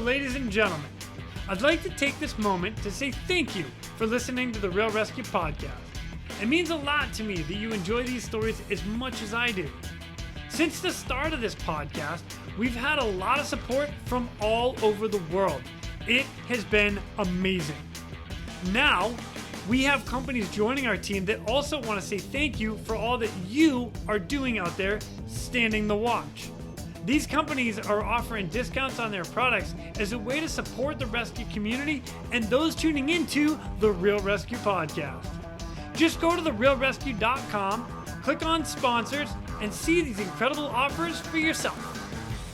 ladies and gentlemen, I'd like to take this moment to say thank you for listening to the Real ResQ podcast. It means a lot to me that you enjoy these stories as much as I do. Since the start of this podcast, we've had a lot of support from all over the world. It has been amazing. Now, we have companies joining our team that also want to say thank you for all that you are doing out there standing the watch. These companies are offering discounts on their products as a way to support the rescue community and those tuning into the Real ResQ podcast. Just go to therealresq.com, click on sponsors, and see these incredible offers for yourself.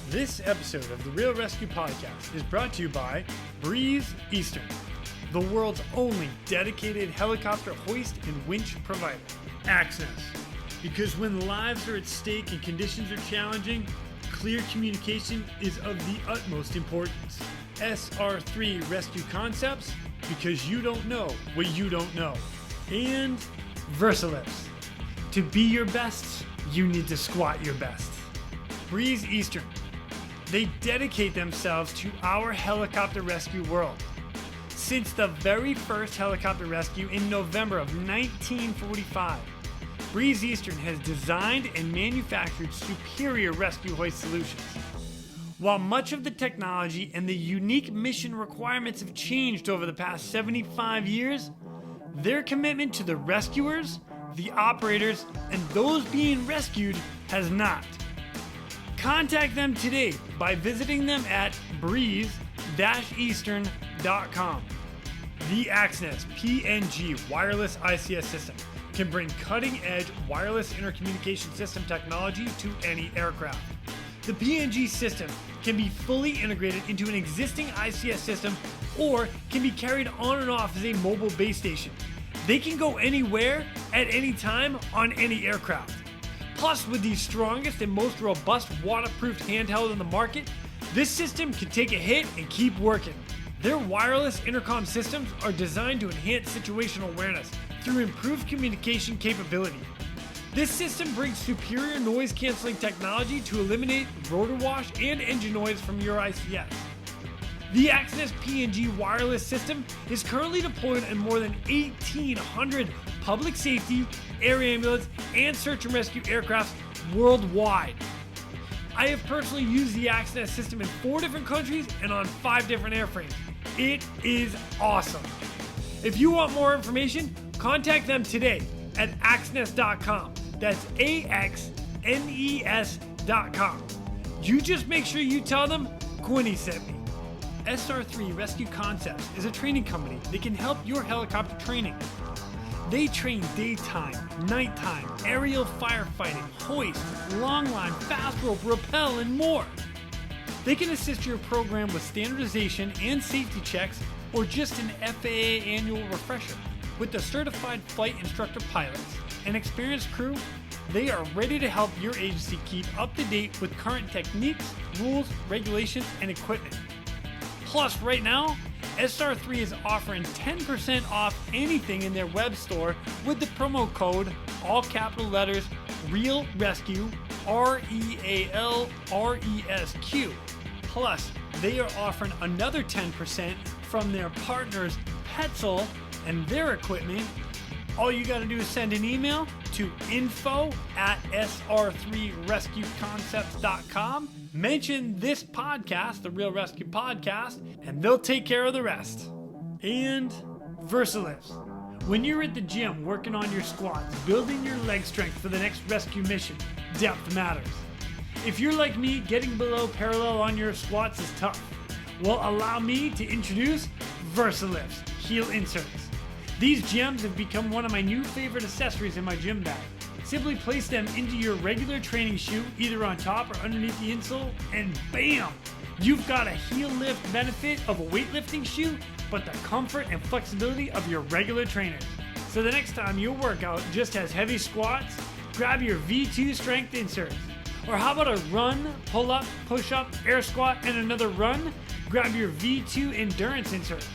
This episode of the Real ResQ podcast is brought to you by Breeze Eastern, the world's only dedicated helicopter hoist and winch provider. Access, because when lives are at stake and conditions are challenging, clear communication is of the utmost importance. SR3 Rescue Concepts, because you don't know what you don't know. And Versalifts, to be your best, you need to squat your best. Breeze Eastern, they dedicate themselves to our helicopter rescue world. Since the very first helicopter rescue in November of 1945, Breeze Eastern has designed and manufactured superior rescue hoist solutions. While much of the technology and the unique mission requirements have changed over the past 75 years, their commitment to the rescuers, the operators, and those being rescued has not. Contact them today by visiting them at breeze-eastern.com. The Axness PNG wireless ICS system can bring cutting-edge wireless intercommunication system technology to any aircraft. The PNG system can be fully integrated into an existing ICS system or can be carried on and off as a mobile base station. They can go anywhere at any time on any aircraft. Plus, with the strongest and most robust waterproof handheld in the market, this system can take a hit and keep working. Their wireless intercom systems are designed to enhance situational awareness through improved communication capability. This system brings superior noise canceling technology to eliminate rotor wash and engine noise from your ICS. The Axness PNG wireless system is currently deployed in more than 1,800 public safety, air ambulance, and search and rescue aircraft worldwide. I have personally used the Axness system in 4 different countries and on 5 different airframes. It is awesome. If you want more information, contact them today at axness.com. That's AXNES.com. You just make sure you tell them Quinny sent me. SR3 Rescue Concepts is a training company that can help your helicopter training. They train daytime, nighttime, aerial firefighting, hoist, long line, fast rope, rappel, and more. They can assist your program with standardization and safety checks or just an FAA annual refresher. With the certified flight instructor pilots and experienced crew, they are ready to help your agency keep up to date with current techniques, rules, regulations, and equipment. Plus, right now, SR3 is offering 10% off anything in their web store with the promo code, all capital letters, Real ResQ, REALRESQ. Plus, they are offering another 10% from their partners Petzl and their equipment. All you got to do is send an email to info@sr3rescueconcepts.com. Mention this podcast, the Real ResQ podcast, and they'll take care of the rest. And Versalifts. When you're at the gym working on your squats, building your leg strength for the next rescue mission, depth matters. If you're like me, getting below parallel on your squats is tough. Well, allow me to introduce Versalifts heel inserts. These gems have become one of my new favorite accessories in my gym bag. Simply place them into your regular training shoe, either on top or underneath the insole, and bam! You've got a heel lift benefit of a weightlifting shoe, but the comfort and flexibility of your regular trainers. So the next time your workout just has heavy squats, grab your V2 strength inserts. Or how about a run, pull up, push up, air squat, and another run? Grab your V2 endurance inserts.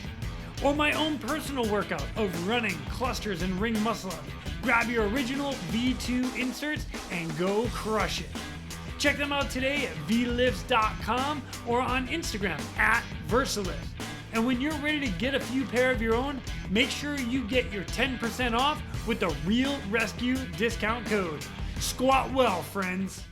Or my own personal workout of running, clusters, and ring muscle ups. Grab your original V2 inserts and go crush it. Check them out today at vlifts.com or on Instagram at Versalist. And when you're ready to get a few pair of your own, make sure you get your 10% off with the Real ResQ discount code. Squat well, friends.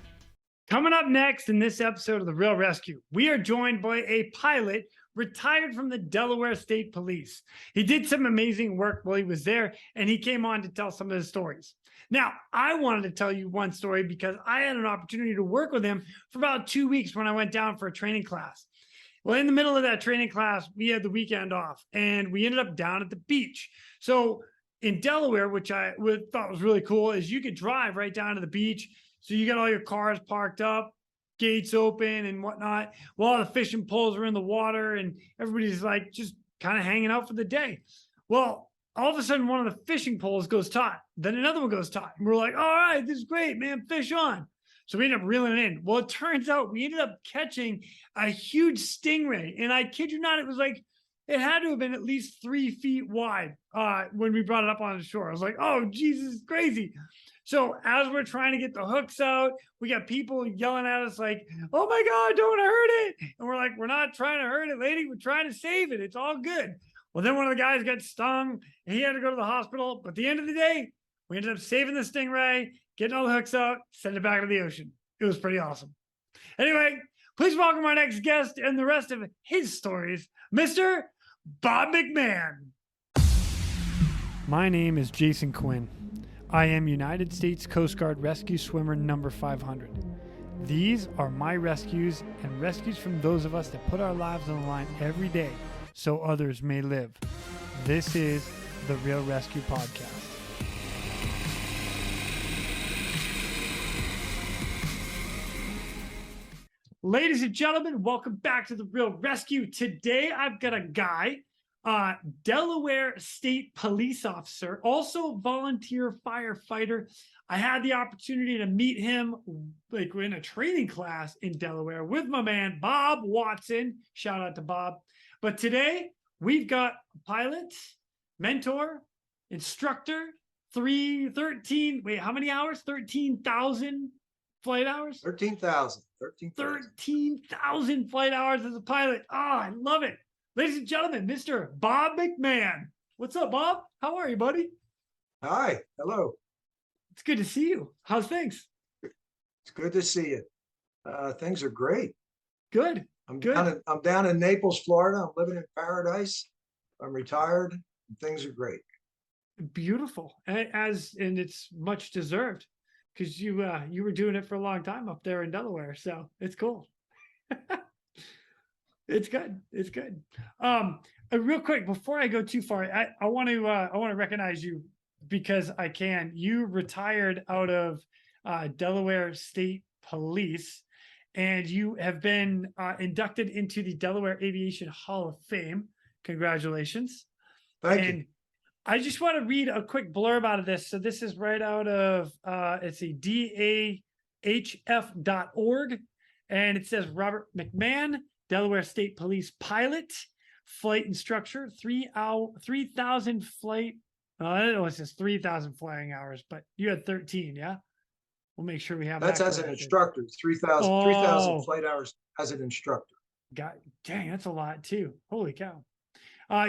Coming up next in this episode of the Real ResQ, we are joined by a pilot retired from the Delaware State Police. He did some amazing work while he was there, and he came on to tell some of his stories. Now, I wanted to tell you one story because I had an opportunity to work with him for about 2 weeks when I went down for a training class. Well, in the middle of that training class, we had the weekend off, and we ended up down at the beach. So in Delaware, which I thought was really cool, is you could drive right down to the beach. So you got all your cars parked up, gates open and whatnot. Well, all the fishing poles are in the water, and everybody's like just kind of hanging out for the day. Well, all of a sudden, one of the fishing poles goes taut. Then another one goes taut. And we're like, all right, this is great, man, fish on. So we ended up reeling it in. Well, it turns out we ended up catching a huge stingray. And I kid you not, it had to have been at least 3 feet wide when we brought it up on the shore. I was like, oh, Jesus, it's crazy. So as we're trying to get the hooks out, we got people yelling at us like, oh my God, don't hurt it. And we're like, we're not trying to hurt it, lady. We're trying to save it. It's all good. Well, then one of the guys got stung and he had to go to the hospital. But at the end of the day, we ended up saving the stingray, getting all the hooks out, sending it back to the ocean. It was pretty awesome. Anyway, please welcome our next guest and the rest of his stories, Mr. Bob McMahon. My name is Jason Quinn. I am United States Coast Guard Rescue Swimmer number 500. These are my rescues and rescues from those of us that put our lives on the line every day so others may live. This is the Real ResQ Podcast. Ladies and gentlemen, welcome back to the Real ResQ. Today, I've got a guy, Delaware State Police officer, also volunteer firefighter. I had the opportunity to meet him like in a training class in Delaware with my man, Bob Watson. Shout out to Bob. But today, we've got a pilot, mentor, instructor, how many hours? 13,000 flight hours? 13,000 flight hours as a pilot. I love it. Ladies and gentlemen, Mr. Bob McMahon. What's up, Bob? How are you, buddy? Hi. Hello. It's good to see you. How's things? It's good to see you. Things are great. Good. I'm down in Naples, Florida. I'm living in paradise. I'm retired. And things are great. Beautiful. And it's much deserved because you were doing it for a long time up there in Delaware. So it's cool. It's good. It's good. Real quick, before I go too far, I want to recognize you because I can. You retired out of Delaware State Police, and you have been inducted into the Delaware Aviation Hall of Fame. Congratulations. Thank you. I just want to read a quick blurb out of this. So this is right out of it's a DAHF.org, and it says Robert McMahon, Delaware State Police pilot, flight instructor, 3,000 flight. I don't know, it says 3,000 flying hours, but you had 13, yeah? We'll make sure we have that's that as an instructor. 3,000 flight hours as an instructor. Dang, that's a lot too. Holy cow.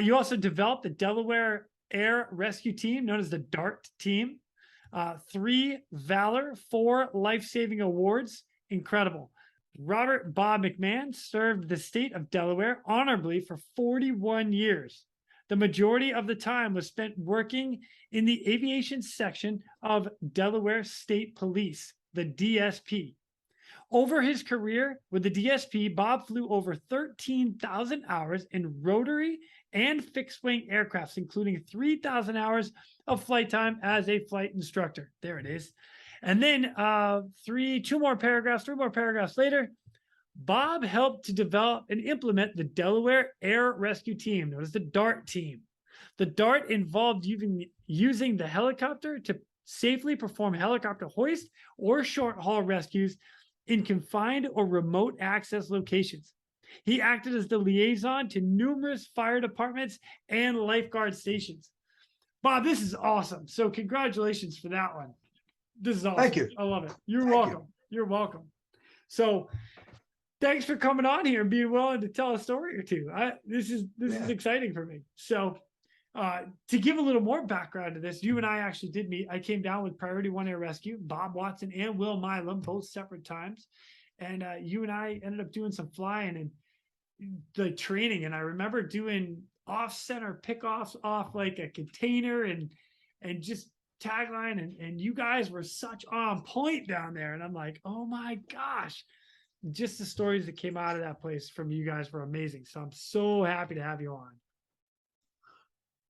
You also developed the Delaware Air Rescue Team, known as the DART team. 3 Valor, 4 life-saving awards. Incredible. Robert Bob McMahon served the state of Delaware honorably for 41 years. The majority of the time was spent working in the aviation section of Delaware State Police, the DSP. Over his career with the DSP, Bob flew over 13,000 hours in rotary and fixed-wing aircrafts, including 3,000 hours of flight time as a flight instructor. There it is. And then 3 more paragraphs later, Bob helped to develop and implement the Delaware Air Rescue Team, known as the DART team. The DART involved using the helicopter to safely perform helicopter hoist or short-haul rescues in confined or remote access locations. He acted as the liaison to numerous fire departments and lifeguard stations. Bob, this is awesome. So congratulations for that one. This is awesome. Thank you. I love it. You're welcome. You're welcome. So thanks for coming on here and being willing to tell a story or two. This is Yeah. exciting for me. So, to give a little more background to this, you and I actually did meet. I came down with Priority One Air Rescue, Bob Watson and Will Milam, both separate times, and you and I ended up doing some flying and the training. And I remember doing off center pickoffs off like a container and just tagline, and you guys were such on point down there. And I'm like, oh my gosh, just the stories that came out of that place from you guys were amazing. So I'm so happy to have you on.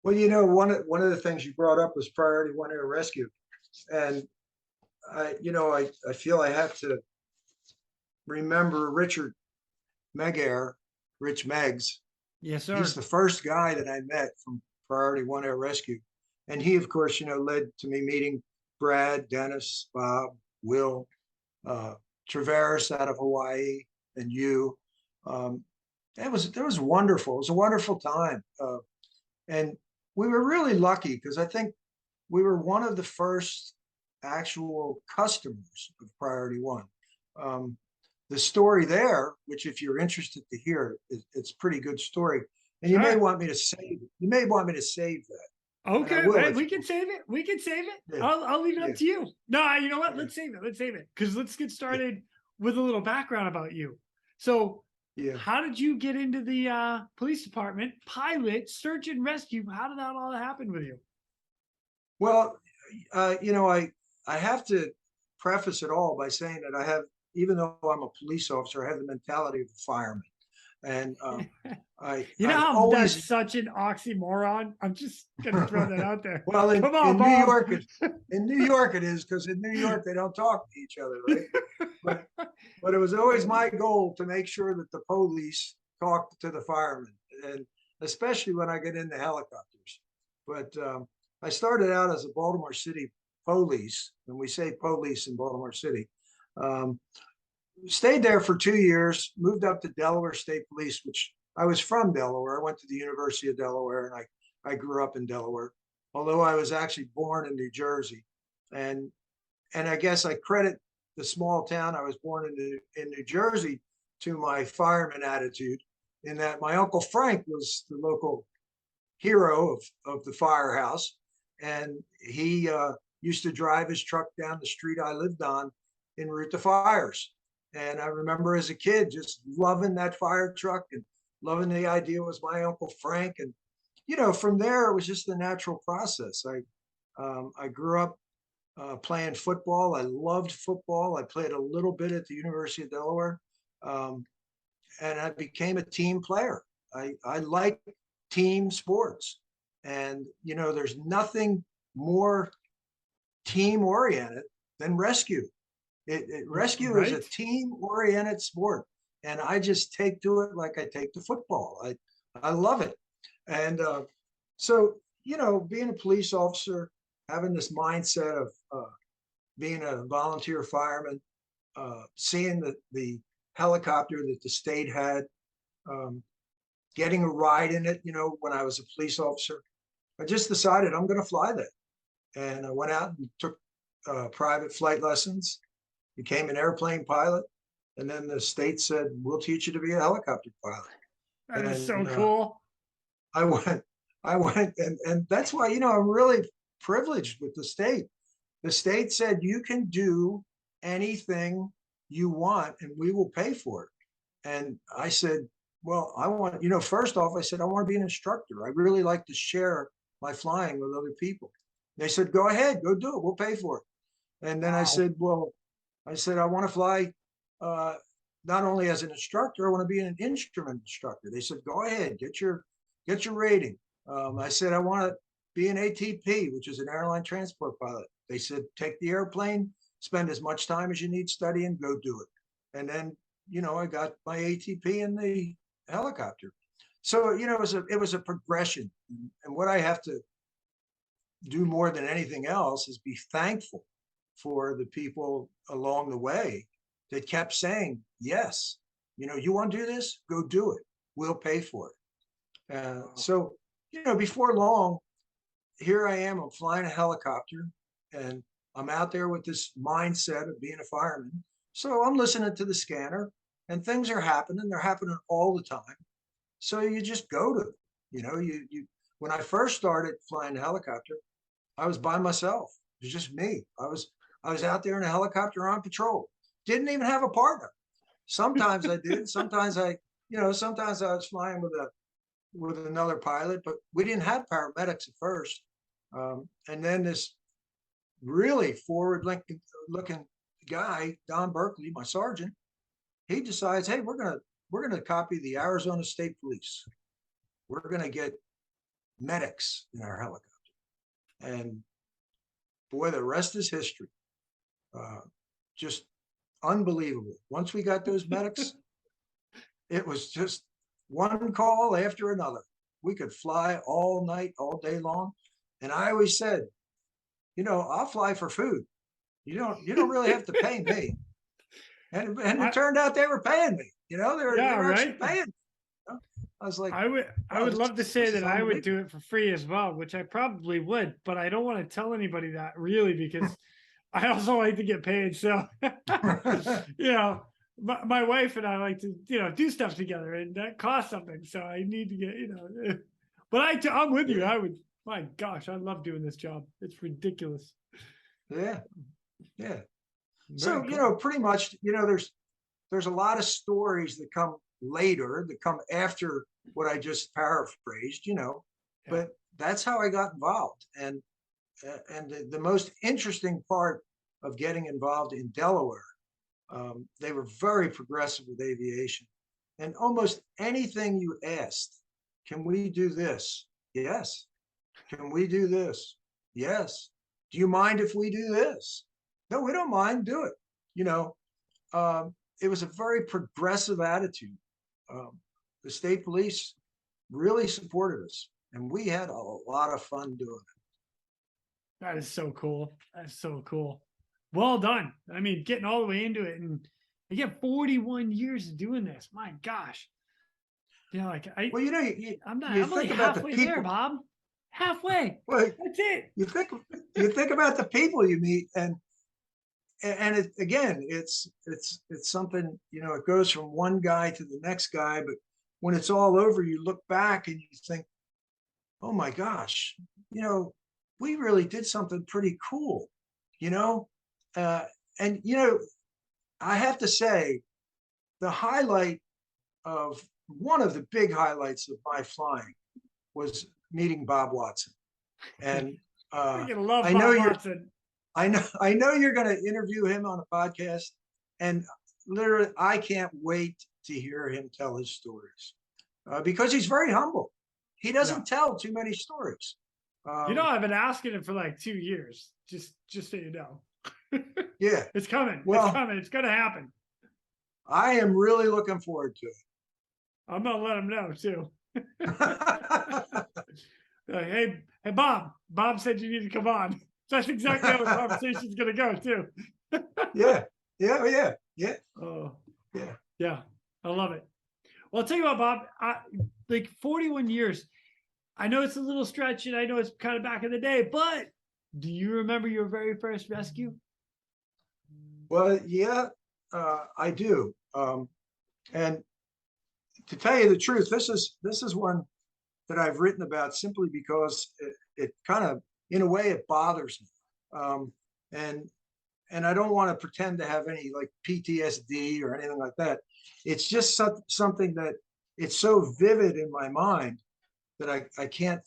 Well, one of the things you brought up was Priority One Air Rescue, and I feel I have to remember Richard Megair, Rich Meggs. Yes, sir. He's the first guy that I met from Priority One Air Rescue, and he, of course, led to me meeting Brad, Dennis, Bob, Will, Traveris out of Hawaii, and you. That was wonderful. It was a wonderful time, and we were really lucky because I think we were one of the first actual customers of Priority One. The story there, which if you're interested to hear, it's a pretty good story, and you may want me to save it. You may want me to save that. Okay, hey, we can save it. We can save it. Yeah. I'll leave it up to you. No, you know what? Yeah. Let's save it. Let's save it because let's get started with a little background about you. So, how did you get into the police department? Pilot, search and rescue. How did that all happen with you? Well, I have to preface it all by saying that I have, even though I'm a police officer, I have the mentality of a fireman. And that's such an oxymoron. I'm just gonna throw that out there. Well, in New York it is, because in New York they don't talk to each other, right? but it was always my goal to make sure that the police talk to the firemen, and especially when I get into helicopters. But I started out as a Baltimore City police, and we say police in Baltimore City. Stayed there for 2 years, moved up to Delaware State Police, which I was from Delaware. I went to the University of Delaware, and I grew up in Delaware, although I was actually born in New Jersey. And I guess I credit the small town I was born in New Jersey to my fireman attitude, in that my Uncle Frank was the local hero of the firehouse. And he used to drive his truck down the street I lived on en route to fires. And I remember as a kid just loving that fire truck and loving the idea it was my Uncle Frank. And, from there, it was just the natural process. I grew up playing football. I loved football. I played a little bit at the University of Delaware. And I became a team player. I like team sports. And, there's nothing more team oriented than rescue. Rescue is a team-oriented sport, and I just take to it like I take to football. I love it, and so being a police officer, having this mindset of being a volunteer fireman, seeing the helicopter that the state had, getting a ride in it. When I was a police officer, I just decided I'm going to fly that, and I went out and took private flight lessons. Became an airplane pilot, and then the state said, "We'll teach you to be a helicopter pilot." That is so cool. I went, and that's why I'm really privileged with the state. The state said you can do anything you want, and we will pay for it. And I said, "Well, I want first off, I said I want to be an instructor. I really like to share my flying with other people." They said, "Go ahead, go do it. We'll pay for it." And then I said, I want to fly not only as an instructor, I want to be an instrument instructor. They said, "Go ahead, get your rating." I said, "I want to be an ATP, which is an airline transport pilot." They said, "Take the airplane, spend as much time as you need studying, go do it." And then, I got my ATP in the helicopter. So, it was a progression. And what I have to do more than anything else is be thankful for the people along the way that kept saying, "Yes, you want to do this? Go do it. We'll pay for it." So, before long, here I am, I'm flying a helicopter, and I'm out there with this mindset of being a fireman. So I'm listening to the scanner, and things are happening. They're happening all the time. So you just go to them. When I first started flying a helicopter, I was by myself. It was just me. I was out there in a helicopter on patrol. Didn't even have a partner. Sometimes I did. Sometimes sometimes I was flying with another pilot, but we didn't have paramedics at first. And then this really forward-looking guy, Don Berkeley, my sergeant, he decides, hey, we're gonna copy the Arizona State Police. We're gonna get medics in our helicopter. And boy, the rest is history. Just unbelievable. Once we got those medics, it was just one call after another. We could fly all night, all day long. And I always said, I'll fly for food. You don't really have to pay me. And it turned out they were paying me. They were actually paying me. I was like, I would love to say that I would do it for free as well, which I probably would, but I don't want to tell anybody that really, because I also like to get paid. So, my wife and I like to, do stuff together, and that costs something. So I need to get, but I'm with you. My gosh, I love doing this job. It's ridiculous. Yeah. Very So, cool. pretty much, there's a lot of stories that come later, that come after what I just paraphrased, but that's how I got involved. And the most interesting part of getting involved in Delaware, they were very progressive with aviation, and almost anything you asked, can we do this? Yes. Can we do this? Yes. Do you mind if we do this? No, we don't mind. Do it. It was a very progressive attitude. The state police really supported us, and we had a lot of fun doing it. That is so cool. That's so cool. Well done. I mean, getting all the way into it, and you get 41 years of doing this. My gosh. Well, I'm think like about halfway the people. there, Bob. Halfway. Well, That's it. You think about the people you meet, and it's something, it goes from one guy to the next guy, but when it's all over, you look back and you think, oh my gosh, we really did something pretty cool, and I have to say, one of the big highlights of my flying was meeting Bob Watson. And I love I know Bob you're Watson. I know you're going to interview him on a podcast, and literally I can't wait to hear him tell his stories, because he's very humble. He doesn't tell too many stories. I've been asking him for like 2 years, just so you know. Yeah. It's coming. Well, it's coming. It's going to happen. I am really looking forward to it. I'm going to let him know too. Like, hey, Bob. Bob said you need to come on. That's exactly how the conversation's going to go too. Yeah. Oh, yeah. I love it. Well, I'll tell you what, Bob, like 41 years. I know it's a little stretch, and I know it's kind of back in the day, but do you remember your very first rescue? Well, yeah, I do. And to tell you the truth, this is one that I've written about simply because it kind of, in a way, it bothers me. And I don't want to pretend to have any like PTSD or anything like that. It's just something that it's so vivid in my mind that I can't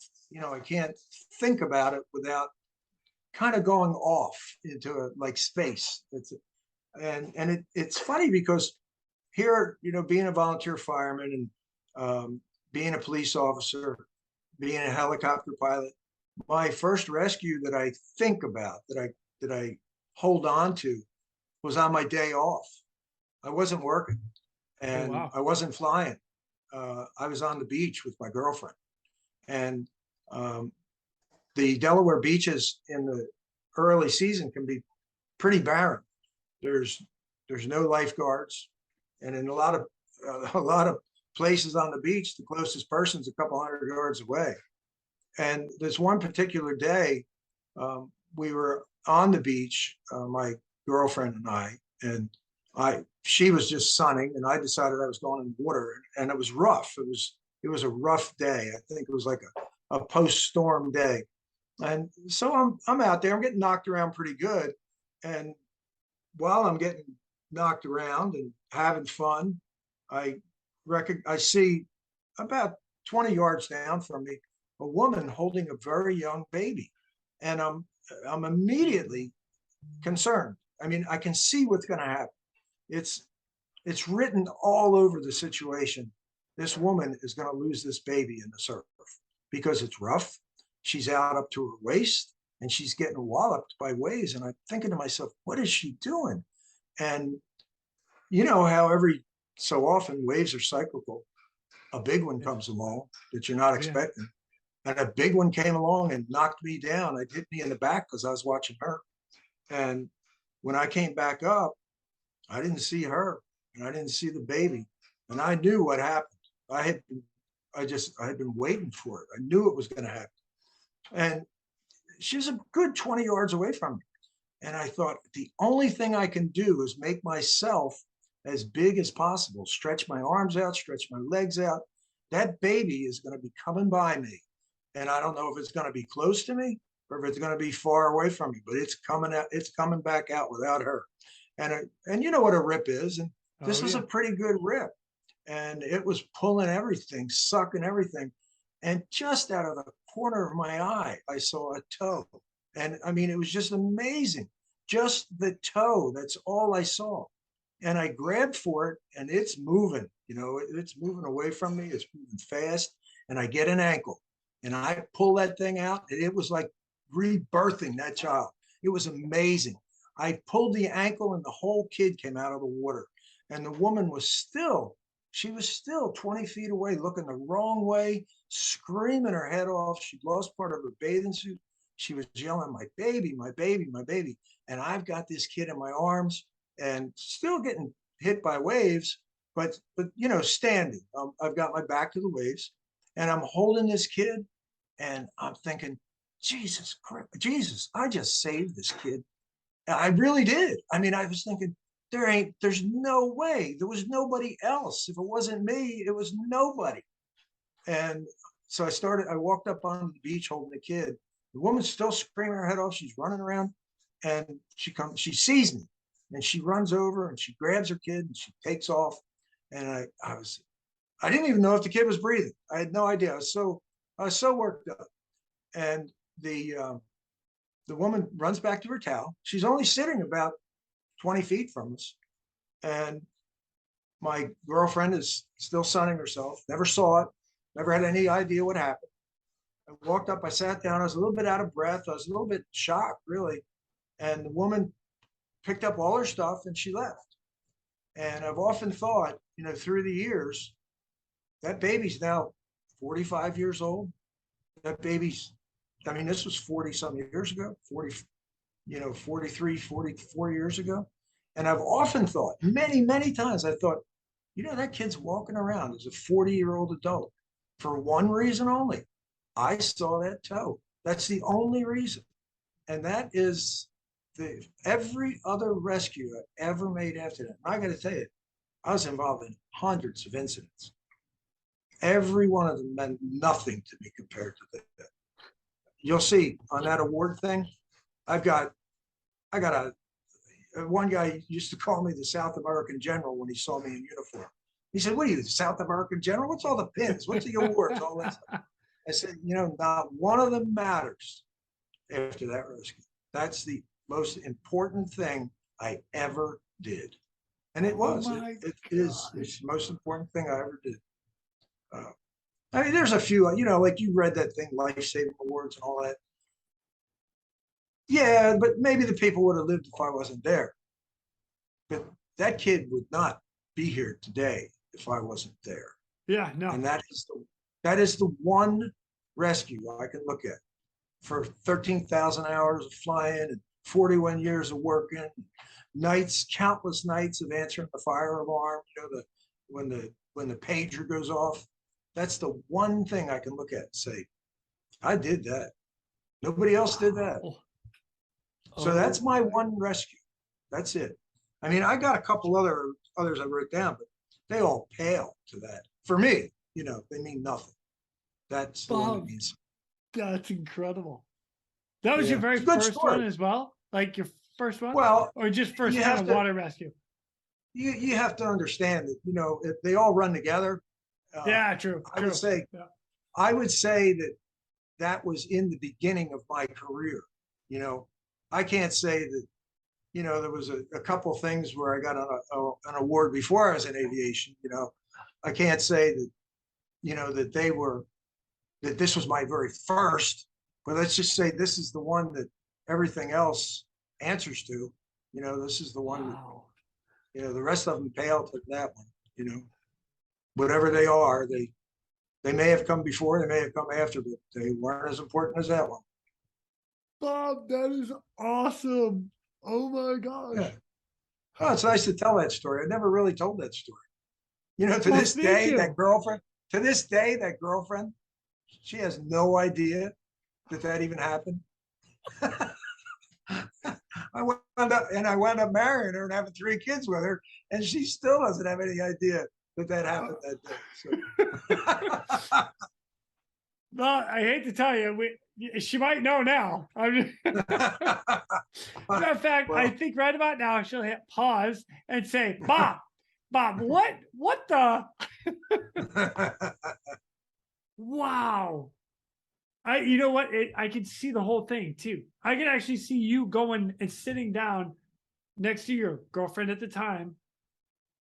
think about it without kind of going off into like space. It's funny because here, being a volunteer fireman and being a police officer, being a helicopter pilot, my first rescue that I think about, that I hold on to, was on my day off. I wasn't working, and I wasn't flying. I was on the beach with my girlfriend, and the Delaware beaches in the early season can be pretty barren. There's no lifeguards, and in a lot of places on the beach, the closest person's a couple hundred yards away. And this one particular day, we were on the beach, my girlfriend and I she was just sunning, and I decided I was going in the water, and it was rough. It was a rough day. I think it was like a post-storm day. And so I'm out there, I'm getting knocked around pretty good. And while I'm getting knocked around and having fun, I see about 20 yards down from me a woman holding a very young baby. And I'm immediately concerned. I mean, I can see what's going to happen. It's it's written all over the situation. This woman is going to lose this baby in the surf because it's rough. She's out up to her waist and she's getting walloped by waves. And I'm thinking to myself, what is she doing? And you know how every so often waves are cyclical. A big one comes along that you're not expecting. And a big one came along and knocked me down. It hit me in the back because I was watching her. And when I came back up, I didn't see her and I didn't see the baby. And I knew what happened. I had been waiting for it. I knew it was going to happen. And she was a good 20 yards away from me. And I thought, the only thing I can do is make myself as big as possible, stretch my arms out, stretch my legs out. That baby is going to be coming by me. And I don't know if it's going to be close to me or if it's going to be far away from me, but it's coming out, it's coming back out without her. And you know what a rip is. And this was a pretty good rip. And it was pulling everything, sucking everything. And just out of the corner of my eye, I saw a toe. And I mean, it was just amazing. Just the toe. That's all I saw. And I grabbed for it and it's moving, you know, it's moving away from me. It's moving fast. And I get an ankle and I pull that thing out. And it was like rebirthing that child. It was amazing. I pulled the ankle and the whole kid came out of the water. And the woman was still 20 feet away, looking the wrong way, screaming her head off. She'd lost part of her bathing suit. She was yelling, my baby, my baby, my baby. And I've got this kid in my arms and still getting hit by waves, but you know, standing. I've got my back to the waves and I'm holding this kid and I'm thinking, Jesus Christ, Jesus, I just saved this kid. I really did. I mean, I was thinking, there's no way. There was nobody else. If it wasn't me, it was nobody. And so I walked up onto the beach holding the kid. The woman's still screaming her head off. She's running around and she sees me and she runs over and she grabs her kid and she takes off. And I didn't even know if the kid was breathing. I had no idea. I was so worked up. And the woman runs back to her towel. She's only sitting about 20 feet from us. And my girlfriend is still sunning herself, never saw it, never had any idea what happened. I walked up, I sat down, I was a little bit out of breath. I was a little bit shocked, really. And the woman picked up all her stuff and she left. And I've often thought, you know, through the years, that baby's now 45 years old. That baby's, I mean, this was 40 some years ago, 43, 44 years ago. And I've often thought, many, many times, I thought, you know, that kid's walking around as a 40-year-old adult for one reason only. I saw that toe. That's the only reason. And that is every other rescue I ever made after that. And I got to tell you, I was involved in hundreds of incidents. Every one of them meant nothing to me compared to that. You'll see on that award thing, I got one guy used to call me the South American General when he saw me in uniform. He said, what are you, the South American General? What's all the pins? What's the awards? All that stuff. I said, you know, not one of them matters after that rescue. That's the most important thing I ever did. And it was. It is the most important thing I ever did. I mean, there's a few, you know, like you read that thing, life-saving awards and all that. Yeah, but maybe the people would have lived if I wasn't there. But that kid would not be here today if I wasn't there. Yeah, no. And that is the one rescue I can look at for 13,000 hours of flying and 41 years of working, nights, countless nights of answering the fire alarm. You know, when the pager goes off. That's the one thing I can look at and say, I did that. Nobody else did that. So that's my one rescue. That's it. I mean, I got a couple other others I wrote down, but they all pale to that. For me, they mean nothing. That's the one that Bob, means. that's incredible. That was your Yeah, very it's a good first one story. as well? Like your first one? Well, Or just first you kind have of to water rescue? you have to understand that if they all run together. Uh, Yeah, true, I would true. say Yeah. I would say that was in the beginning of my career. I can't say that. There was a couple things where I got an award before I was in aviation. I can't say that that that this was my very first, but let's just say this is the one that everything else answers to. This is the one that Wow. the rest of them pale to that one. Whatever they are, they may have come before, they may have come after, but they weren't as important as that one. Bob, that is awesome. Oh my gosh. Yeah. Oh, it's nice to tell that story. I never really told that story. To Well, this thank day, you. that girlfriend, she has no idea that even happened. I wound up marrying her and having 3 kids with her, and she still doesn't have any idea that happened that day. So. Well, I hate to tell you, she might know now. Matter of fact, I think right about now she'll hit pause and say, Bob, what the? Wow. You know what? I can see the whole thing too. I can actually see you going and sitting down next to your girlfriend at the time,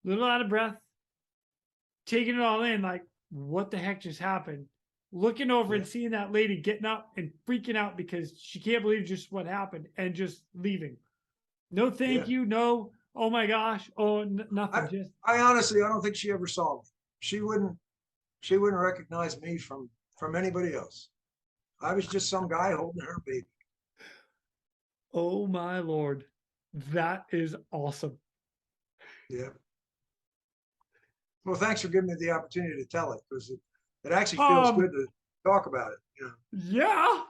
a little out of breath, taking it all in, like, what the heck just happened? Looking over and seeing that lady getting up and freaking out because she can't believe just what happened and just leaving. No, thank you. No, oh my gosh. Oh, nothing. I honestly, I don't think she ever saw me. She wouldn't recognize me from anybody else. I was just some guy holding her baby. Oh my Lord. That is awesome. Yeah. Well, thanks for giving me the opportunity to tell it, because it actually feels good to talk about it. Yeah.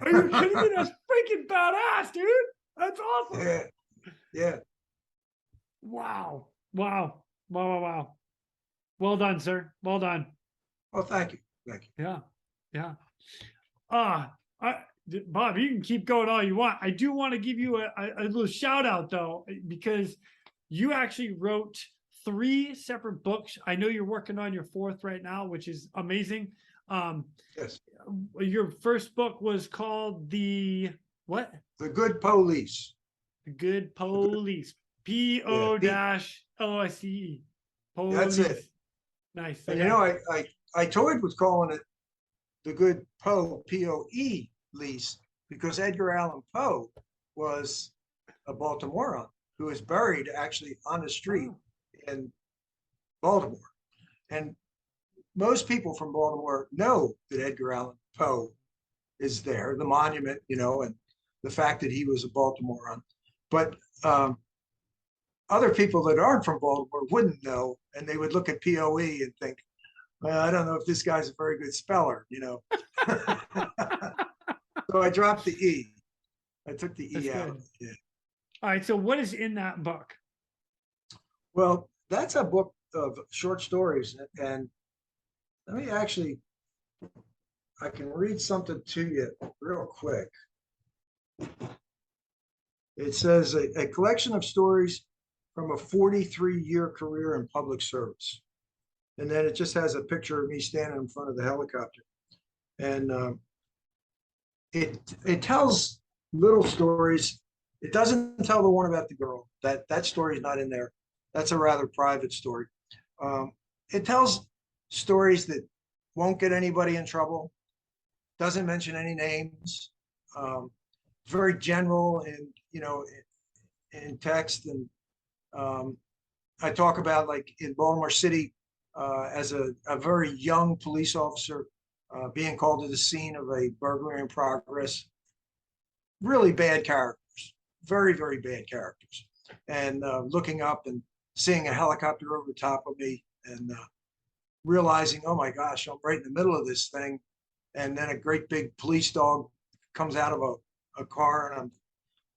Are you kidding me? That's freaking badass, dude. That's awesome. Yeah. Yeah. Wow. Wow. Well done, sir. Well done. Well, thank you. Thank you. Yeah. Bob, you can keep going all you want. I do want to give you a little shout out though, because you actually wrote 3 separate books. I know you're working on your 4th right now, which is amazing. Yes. Your first book was called The Good Police. The Good Police. PO-LICE. Police. That's it. Nice. And I toyed with calling it The Good P-O-E lease, because Edgar Allan Poe was a Baltimorean who was buried actually on the street in Baltimore. And most people from Baltimore know that Edgar Allan Poe is there, the monument, and the fact that he was a Baltimorean. But other people that aren't from Baltimore wouldn't know, and they would look at POE and think, well, I don't know if this guy's a very good speller, So I dropped the E. I took the E out. Yeah. All right. So what is in that book? Well, that's a book of short stories, and let me I can read something to you real quick. It says a collection of stories from a 43-year career in public service. And then it just has a picture of me standing in front of the helicopter. And it tells little stories. It doesn't tell the one about the girl. That story is not in there. That's a rather private story. It tells stories that won't get anybody in trouble. Doesn't mention any names. Very general in text. And I talk about, like, in Baltimore City, as a very young police officer, being called to the scene of a burglary in progress. Really bad characters, very, very bad characters. And looking up and seeing a helicopter over the top of me, and realizing, oh my gosh, I'm right in the middle of this thing. And then a great big police dog comes out of a car, and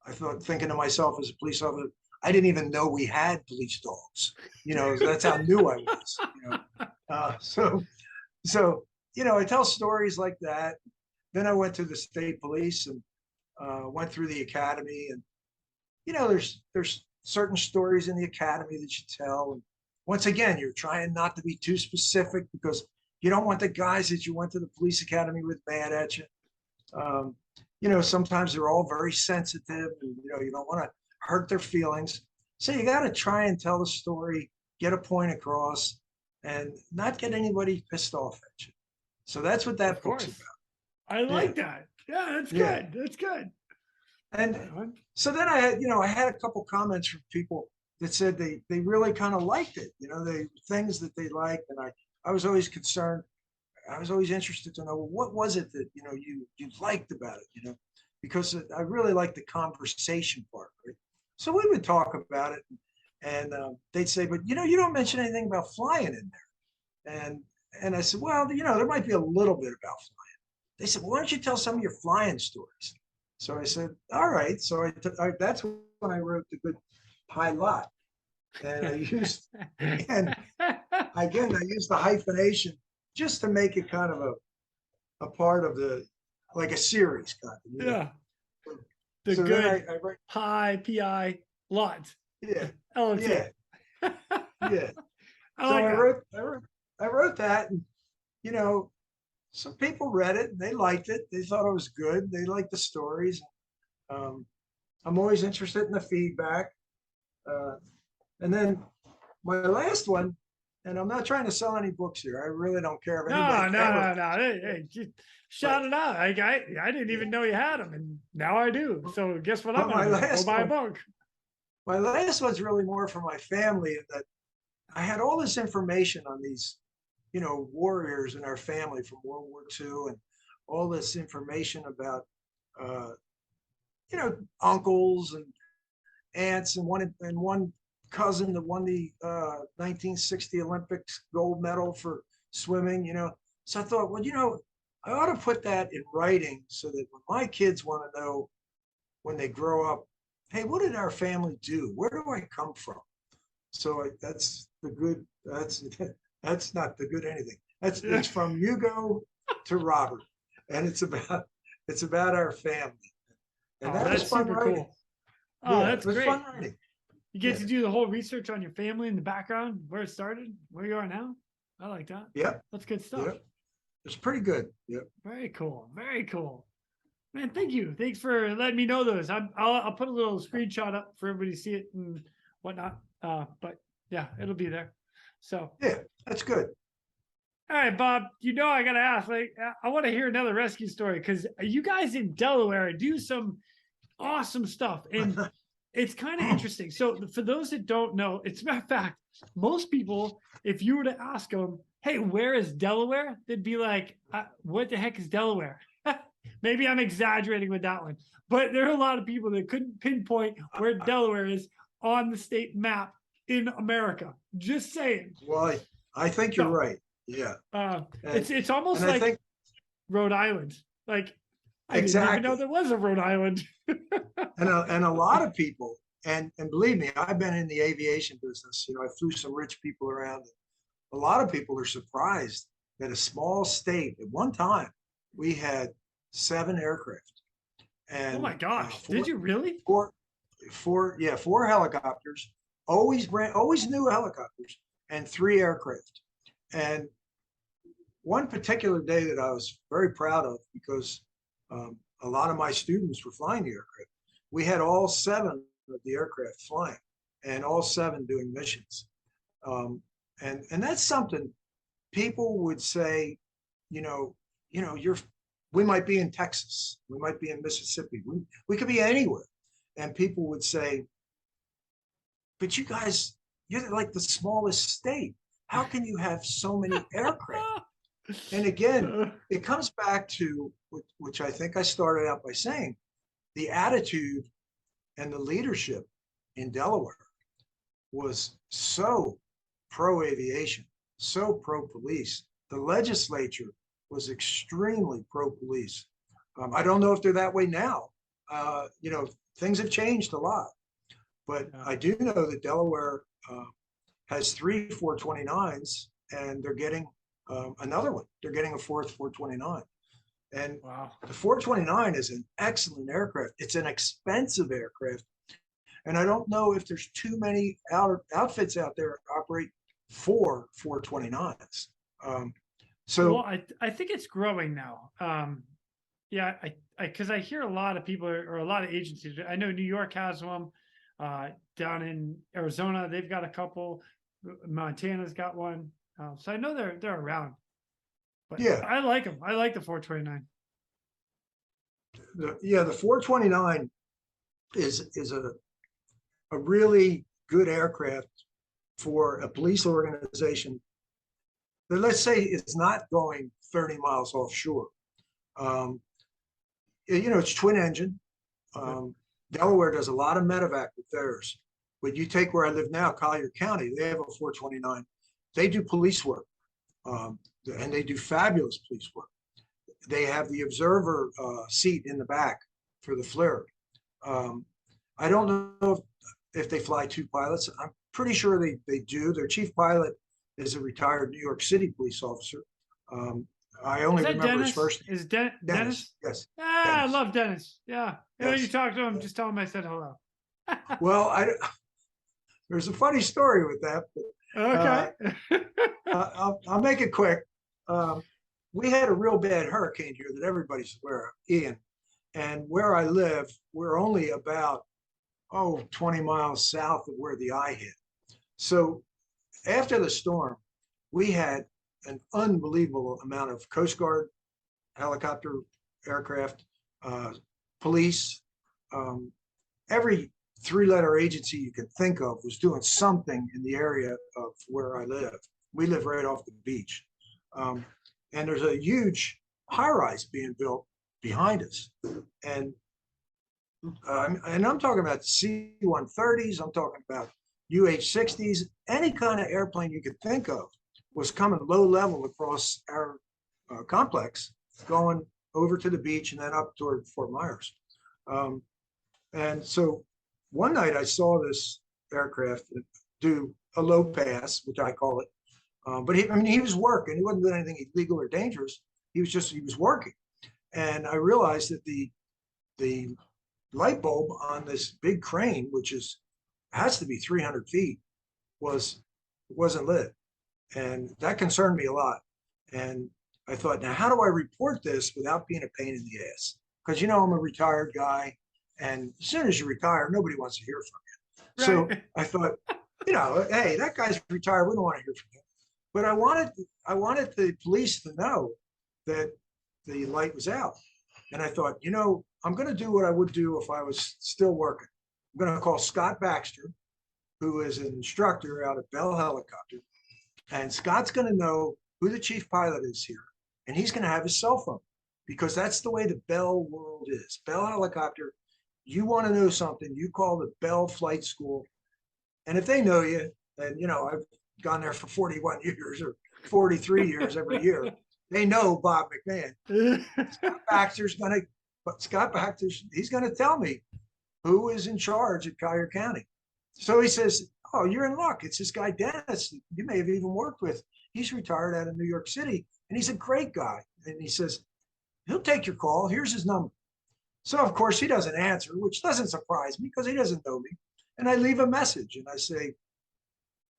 I thought, thinking to myself as a police officer, I didn't even know we had police dogs. That's how new I was. So I tell stories like that. Then I went to the state police and went through the academy, and there's certain stories in the academy that you tell. And once again, you're trying not to be too specific because you don't want the guys that you went to the police academy with mad at you. Sometimes they're all very sensitive, and you don't want to hurt their feelings. So you got to try and tell the story, get a point across, and not get anybody pissed off at you. So that's what that book's about. I like that. Yeah, that's good. That's good. And so then I had a couple comments from people that said they really kind of liked it. They things that they liked, and I was always concerned. I was always interested to know, well, what was it that you liked about it? Because I really liked the conversation part, right? So we would talk about it, and they'd say, but you don't mention anything about flying in there. And I said, well, there might be a little bit about flying. They said, well, why don't you tell some of your flying stories? So I said, all right. So that's when I wrote The Good Pilot. And I used, and again, I used the hyphenation just to make it kind of a part of like a series kind of. Yeah. The so Good Pi, lot. Yeah. LMT. Yeah. Yeah. I wrote that, and some people read it and they liked it. They thought it was good. They liked the stories. I'm always interested in the feedback. And then my last one, and I'm not trying to sell any books here. I really don't care if anybody. No. Hey, shout it out. I didn't even know you had them, and now I do. So guess what? I'm going to go buy a book. My last one's really more for my family, in that I had all this information on these warriors in our family from World War II, and all this information about, uncles and aunts, and one cousin that won the 1960 Olympics gold medal for swimming, So I thought, well, I ought to put that in writing so that when my kids want to know when they grow up, hey, what did our family do? Where do I come from? So that's the good. That's not the good anything. It's from Hugo to Robert, and it's about our family. And that's super cool. Oh, that's great. Fun writing. You get to do the whole research on your family in the background, where it started, where you are now. I like that. Yeah, that's good stuff. Yep. It's pretty good. Yep. Very cool. Very cool. Man, thank you. Thanks for letting me know those. I'll put a little screenshot up for everybody to see it and whatnot. But yeah, it'll be there. So yeah, that's good. All right, Bob, I got to ask, I want to hear another rescue story, because you guys in Delaware do some awesome stuff, and it's kind of interesting. So for those that don't know, it's a matter of fact, most people, if you were to ask them, hey, where is Delaware? They'd be like, what the heck is Delaware? Maybe I'm exaggerating with that one, but there are a lot of people that couldn't pinpoint where Delaware is on the state map in America. Just saying. Well, I think you're right. Yeah. It's almost like Rhode Island. Like, I didn't even know there was a Rhode Island. and a lot of people, and believe me, I've been in the aviation business. I flew some rich people around. A lot of people are surprised that a small state, at one time, we had 7 aircraft. And oh my gosh, did you really? Four helicopters, always new helicopters, and 3 aircraft. And one particular day that I was very proud of, because a lot of my students were flying the aircraft, we had all 7 of the aircraft flying, and all 7 doing missions. And that's something people would say, we might be in Texas, we might be in Mississippi, we could be anywhere. And people would say, but you guys, you're like the smallest state. How can you have so many aircraft? And again, it comes back to, which I think I started out by saying, the attitude and the leadership in Delaware was so pro-aviation, so pro-police. The legislature was extremely pro-police. I don't know if they're that way now. Things have changed a lot. But Yeah. I do know that Delaware has 3 429s, and they're getting another one. They're getting a fourth 429. And Wow. the 429 is an excellent aircraft. It's an expensive aircraft. And I don't know if there's too many outfits out there that operate 4 429s. So Well, I think it's growing now. Yeah, because I hear a lot of people or a lot of agencies. I know New York has one. Down in Arizona, they've got a couple. Montana's got one. So I know they're around. But yeah, I like them. I like the 429. the 429 is a really good aircraft for a police organization that, let's say, is not going 30 miles offshore. It's twin engine. Delaware does a lot of medevac with theirs. But you take where I live now, Collier County, they have a 429. They do police work, and they do fabulous police work. They have the observer seat in the back for the flare. I don't know if they fly 2 pilots. I'm pretty sure they do. Their chief pilot is a retired New York City police officer. I only remember Dennis? his first name. Is Dennis? Yes. Ah, Dennis. I love Dennis. Yeah. Yes. You talk to him, just tell him I said hello. Well, there's a funny story with that. Okay. I'll make it quick. We had a real bad hurricane here that everybody's aware of, Ian. And where I live, we're only about 20 miles south of where the eye hit. So after the storm, we had an unbelievable amount of Coast Guard, helicopter, aircraft, police. Every 3-letter agency you can think of was doing something in the area of where I live. We live right off the beach. And there's a huge high-rise being built behind us. And I'm talking about C-130s, I'm talking about UH-60s, any kind of airplane you could think of was coming low level across our complex, going over to the beach and then up toward Fort Myers. And so one night I saw this aircraft do a low pass, which I call it. But he was working. He wasn't doing anything illegal or dangerous. He was working. And I realized that the light bulb on this big crane, which has to be 300 feet, wasn't lit. And that concerned me a lot. And I thought, now how do I report this without being a pain in the ass? Because I'm a retired guy, and as soon as you retire, nobody wants to hear from you. Right. So I thought, hey, that guy's retired. We don't want to hear from him. But I wanted the police to know that the light was out. And I thought, I'm going to do what I would do if I was still working. I'm going to call Scott Baxter, who is an instructor out at Bell Helicopter. And Scott's going to know who the chief pilot is here. And he's going to have his cell phone, because that's the way the Bell world is. Bell Helicopter, you want to know something, you call the Bell Flight School. And if they know you, and I've gone there for 41 years or 43 years every year, they know Bob McMahon. Scott Baxter's he's going to tell me who is in charge at Collier County. So he says, oh, you're in luck. It's this guy, Dennis, you may have even worked with. He's retired out of New York City, and he's a great guy. And he says, he'll take your call. Here's his number. So, of course, he doesn't answer, which doesn't surprise me because he doesn't know me. And I leave a message, and I say,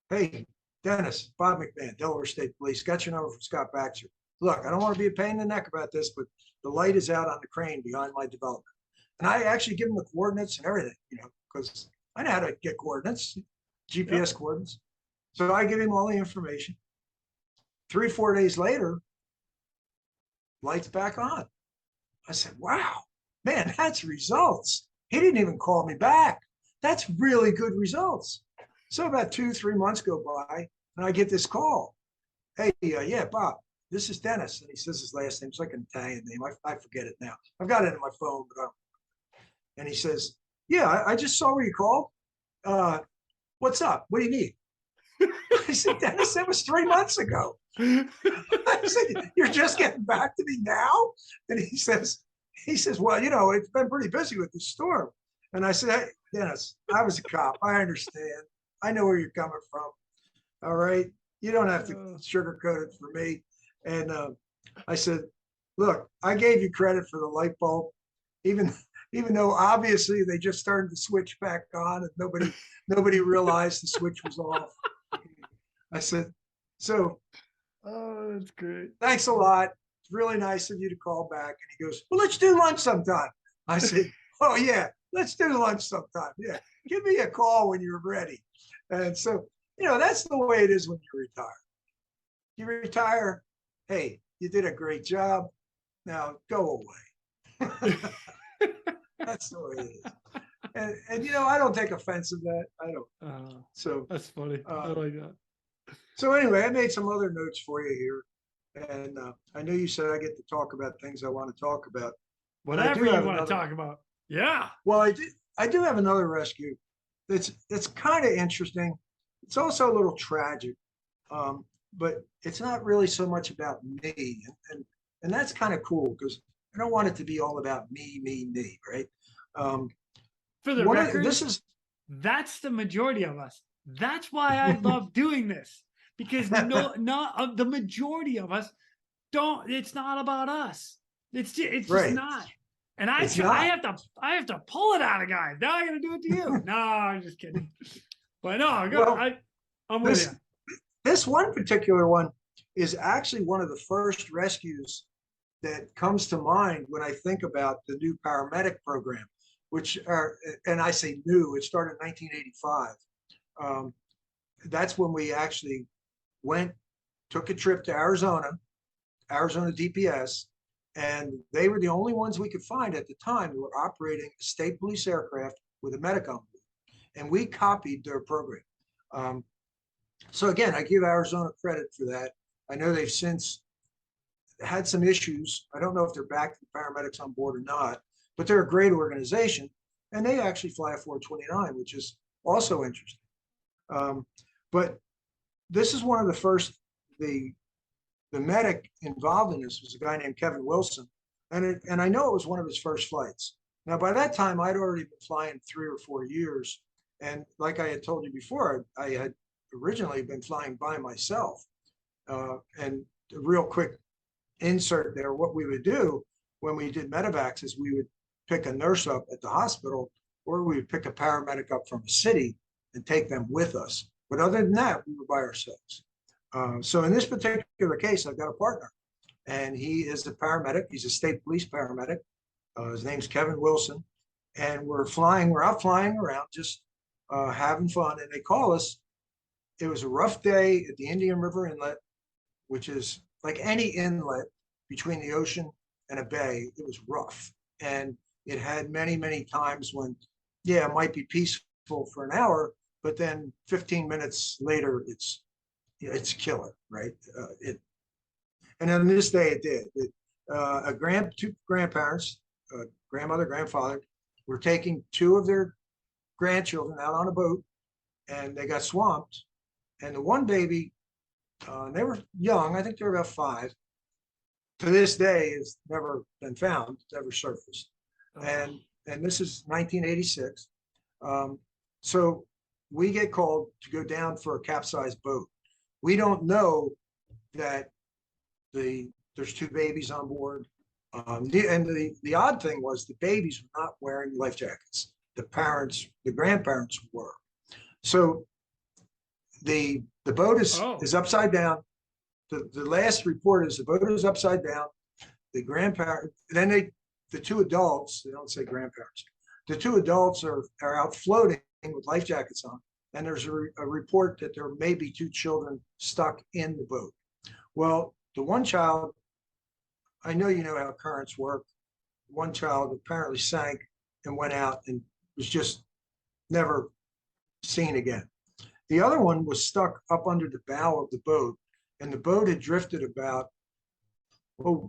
hey, Dennis, Bob McMahon, Delaware State Police, got your number from Scott Baxter. Look, I don't want to be a pain in the neck about this, but the light is out on the crane behind my development. And I actually give him the coordinates and everything, because I know how to get coordinates, GPS coordinates. So I give him all the information. 3-4 days later, lights back on. I said, wow, man, that's results. He didn't even call me back. That's really good results. So about 2-3 months go by, and I get this call. Hey, yeah, Bob, this is Dennis. And he says his last name. It's like an Italian name. I forget it now. I've got it in my phone. And he says, yeah, I just saw where you called. What's up? What do you need? I said, Dennis, that was 3 months ago. I said, you're just getting back to me now? And he says, well, it's been pretty busy with the storm. And I said, Dennis, I was a cop. I understand. I know where you're coming from. All right. You don't have to sugarcoat it for me. And I said, look, I gave you credit for the light bulb, even though obviously they just turned the switch back on and nobody realized the switch was off. I said, so Oh, that's great. thanks a lot. It's really nice of you to call back. And he goes, well, let's do lunch sometime. I said, oh yeah, let's do lunch sometime. Yeah, give me a call when you're ready. And so, that's the way it is when you retire. You retire, hey, you did a great job. Now go away. That's the way it is. And I don't take offense of that. I don't. So that's funny. I like that. So anyway, I made some other notes for you here. And I know you said I get to talk about things I want to talk about. Whatever you want to talk about. Yeah. Well, I do have another rescue that's kind of interesting. It's also a little tragic, but it's not really so much about me. And that's kind of cool because I don't want it to be all about me, right? For the record, that's the majority of us. That's why I love doing this, because not the majority of us don't. It's not about us. It's just not. And I have to pull it out of guys. Now I got to do it to you. No, I'm just kidding. But no, I'm with you. This one particular one is actually one of the first rescues that comes to mind when I think about the new paramedic program, which are, and I say new, it started in 1985. That's when we actually took a trip to Arizona DPS, and they were the only ones we could find at the time who were operating a state police aircraft with a medic on board. And we copied their program. So again, I give Arizona credit for that. I know they've since had some issues. I don't know if they're back to the paramedics on board or not, but they're a great organization. And they actually fly a 429, which is also interesting. But this is one of the first, the medic involved in this was a guy named Kevin Wilson. And I know it was one of his first flights. Now, by that time, I'd already been flying 3 or 4 years. And like I had told you before, I had originally been flying by myself. And a real quick insert there, what we would do when we did medevacs is we would pick a nurse up at the hospital, or we would pick a paramedic up from a city and take them with us. But other than that, we were by ourselves. So in this particular case, I've got a partner, and he is a paramedic. He's a state police paramedic. His name's Kevin Wilson. And we're out flying around, just having fun. And they call us. It was a rough day at the Indian River Inlet, which is like any inlet between the ocean and a bay. It was rough. And it had many, many times when, yeah, it might be peaceful for an hour, but then 15 minutes later, it's killer, right? And on this day it did. Two grandparents, grandmother, grandfather, were taking 2 of their grandchildren out on a boat, and they got swamped. And the one baby, they were young, I think they were about 5. To this day, has never been found, never surfaced. And this is 1986. So we get called to go down for a capsized boat. We don't know that there's 2 babies on board. And the odd thing was the babies were not wearing life jackets. The grandparents were. So the boat is upside down. The last report is the boat is upside down. The grandparent, then the 2 adults, they don't say grandparents. The 2 adults are out floating with life jackets on. And there's a report that there may be 2 children stuck in the boat. Well, the one child, I know you know how currents work. One child apparently sank and went out and was just never seen again. The other one was stuck up under the bow of the boat, and the boat had drifted about,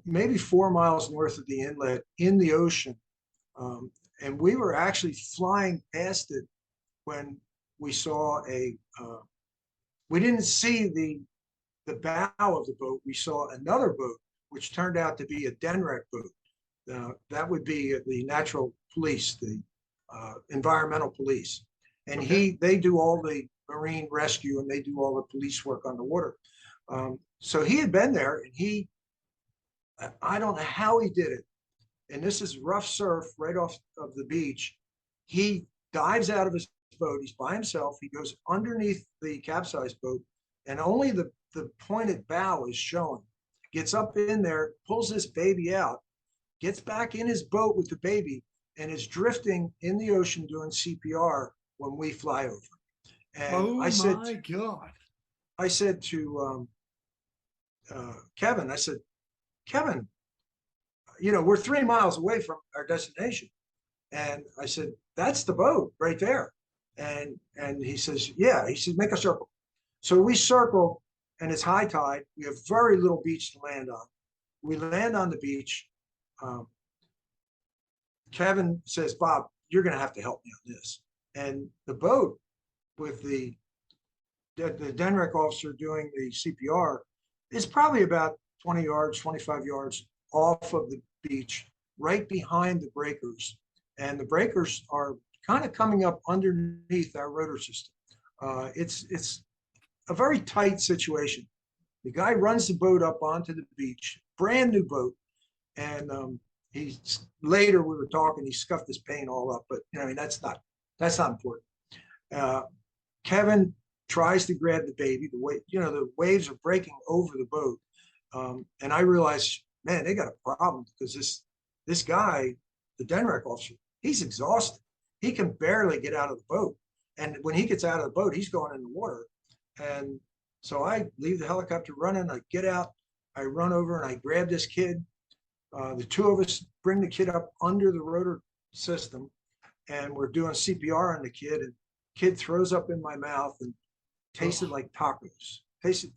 maybe 4 miles north of the inlet in the ocean. And we were actually flying past it when we saw we didn't see the bow of the boat. We saw another boat, which turned out to be a DENREC boat. That would be the Natural Police, the environmental police, and Okay. they do all the marine rescue and they do all the police work on the water. So he had been there, and I don't know how he did it. And this is rough surf right off of the beach. He dives out of his boat. He's by himself. He goes underneath the capsized boat, and only the pointed bow is showing. Gets up in there, pulls this baby out, gets back in his boat with the baby, and is drifting in the ocean doing CPR when we fly over. And Oh my God. I said to Kevin, I said, Kevin, we're 3 miles away from our destination. And I said, that's the boat right there. And he says, yeah. He says, make a circle. So we circle, and it's high tide. We have very little beach to land on. We land on the beach. Kevin says, Bob, you're going to have to help me on this. And the boat with the DENREC officer doing the CPR is probably about 20 yards, 25 yards off of the beach, right behind the breakers. And the breakers are kind of coming up underneath our rotor system. It's a very tight situation. The guy runs the boat up onto the beach, brand new boat. And later we were talking, he scuffed his paint all up, but that's not important. Kevin tries to grab the baby. The waves are breaking over the boat. And I realized, man, they got a problem, because this guy, the DENREC officer, he's exhausted. He can barely get out of the boat. And when he gets out of the boat, he's going in the water. And so I leave the helicopter running. I get out, I run over, and I grab this kid. The two of us bring the kid up under the rotor system, and we're doing CPR on the kid. And kid throws up in my mouth and tasted like tacos. Tasted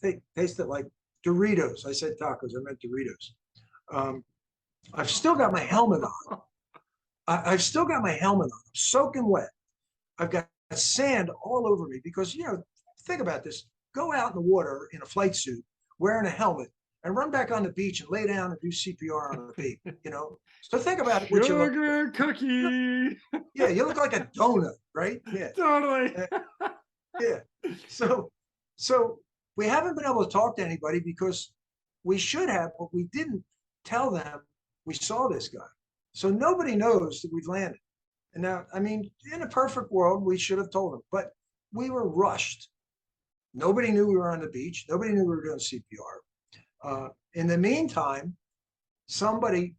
like Doritos. I said tacos, I meant Doritos. I've still got my helmet on. I've still got my helmet on. I'm soaking wet. I've got sand all over me because, think about this. Go out in the water in a flight suit, wearing a helmet, and run back on the beach and lay down and do CPR on a baby, So think about it. Sugar cookie. Yeah, you look like a donut, right? Yeah. Totally. Yeah. So we haven't been able to talk to anybody because we should have, but we didn't tell them we saw this guy. So nobody knows that we've landed. And now, in a perfect world, we should have told them, but we were rushed. Nobody knew we were on the beach. Nobody knew we were doing CPR. In the meantime, somebody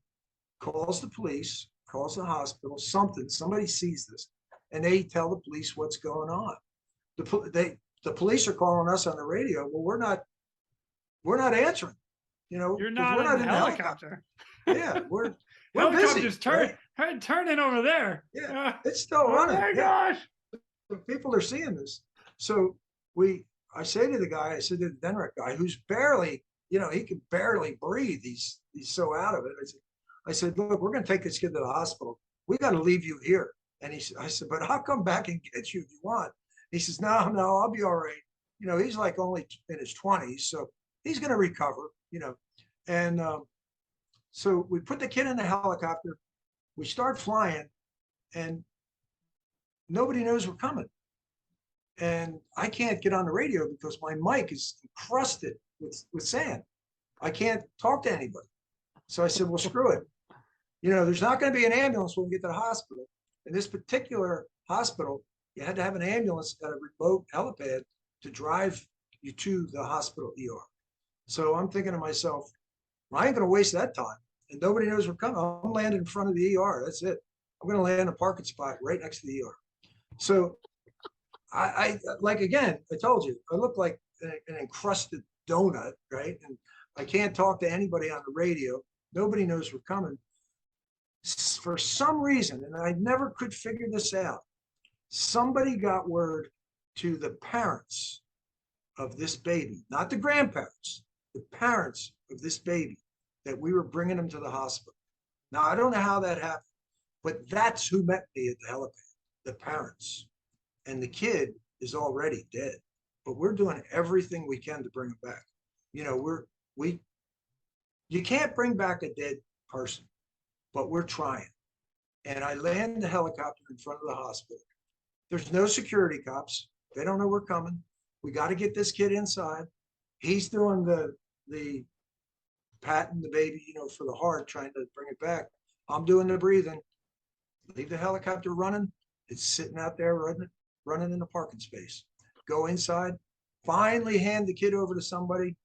calls the police, calls the hospital, somebody sees this, and they tell the police what's going on. The police are calling us on the radio. Well, we're not answering. You're not we're in the helicopter. Yeah, we're helicopter's busy. turning over there. Yeah, it's still running. Oh my gosh! People are seeing this. So I say to the guy, I said to the DENREC guy, who's barely, he can barely breathe. He's so out of it. I said, look, we're going to take this kid to the hospital. We got to leave you here. And I said, but I'll come back and get you if you want. He says, no, I'll be all right. He's like only in his 20s, so he's going to recover, And so we put the kid in the helicopter. We start flying, and nobody knows we're coming. And I can't get on the radio because my mic is encrusted with sand. I can't talk to anybody. So I said, well, screw it. There's not going to be an ambulance when we get to the hospital. In this particular hospital, you had to have an ambulance at a remote helipad to drive you to the hospital ER. So I'm thinking to myself, well, I ain't going to waste that time. And nobody knows we're coming. I'm landing in front of the ER. That's it. I'm going to land in a parking spot right next to the ER. So I again, I told you, I look like an encrusted donut, right? And I can't talk to anybody on the radio. Nobody knows we're coming. For some reason, and I never could figure this out, somebody got word to the parents of this baby, not the grandparents, the parents of this baby, that we were bringing them to the hospital. Now, I don't know how that happened, but that's who met me at the helipad, the parents. And the kid is already dead, but we're doing everything we can to bring him back. You can't bring back a dead person, but we're trying. and I land the helicopter in front of the hospital. There's no security cops. They don't know we're coming. We got to get this kid inside. He's doing the patting the baby, for the heart, trying to bring it back. I'm doing the breathing. Leave the helicopter running. It's sitting out there running in the parking space. Go inside, finally hand the kid over to somebody,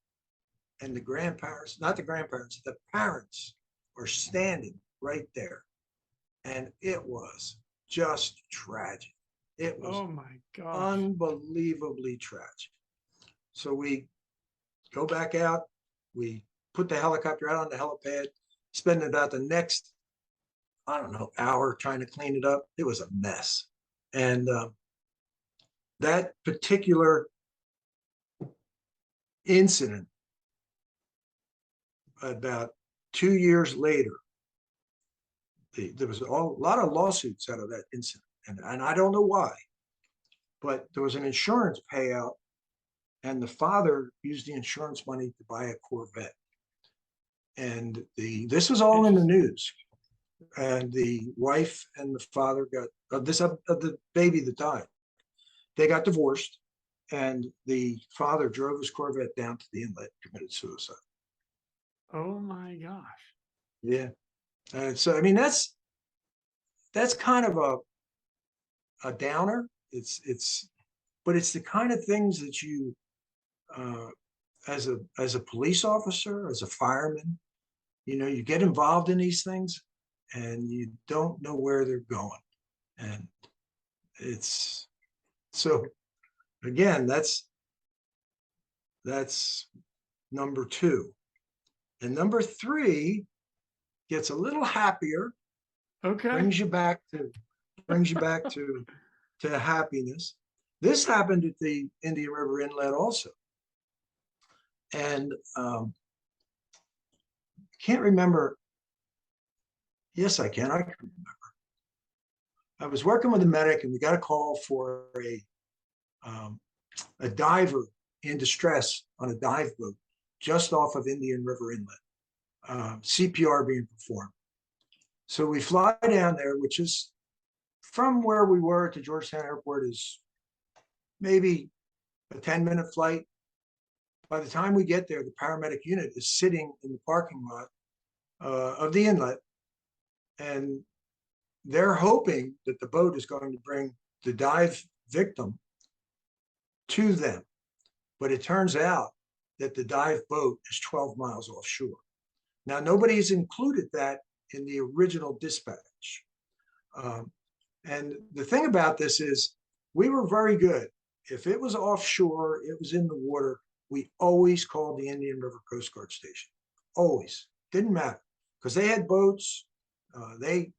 and the grandparents, not the grandparents, the parents are standing right there. And it was just tragic. It was Oh my gosh. unbelievably tragic. So we go back out, we put the helicopter out on the helipad, spend about the next, I don't know, hour trying to clean it up. It was a mess. And that particular incident, about 2 years later, there was a lot of lawsuits out of that incident. And I don't know why, but there was an insurance payout, and the father used the insurance money to buy a Corvette. And this was all in the news. And the wife and the father got the baby that died. They got divorced, and the father drove his Corvette down to the inlet, committed suicide. Oh my gosh. Yeah. And so, I mean, that's kind of a downer. But it's the kind of things that you, as a police officer, as a fireman, you get involved in these things and you don't know where they're going. And it's so, again, that's number 2. And number 3 gets a little happier. Okay. Brings you back to happiness. This happened at the Indian River Inlet also. And can't remember. Yes, I can. I can remember. I was working with a medic, and we got a call for a diver in distress on a dive boat just off of Indian River Inlet. CPR being performed. So we fly down there, which is from where we were to Georgetown Airport is maybe a 10-minute flight. By the time we get there, the paramedic unit is sitting in the parking lot of the inlet, and they're hoping that the boat is going to bring the dive victim to them. But it turns out that the dive boat is 12 miles offshore. Now, nobody's included that in the original dispatch. And the thing about this is we were very good. If it was offshore, it was in the water, we always called the Indian River Coast Guard Station. Always. Didn't matter. Because they had boats. They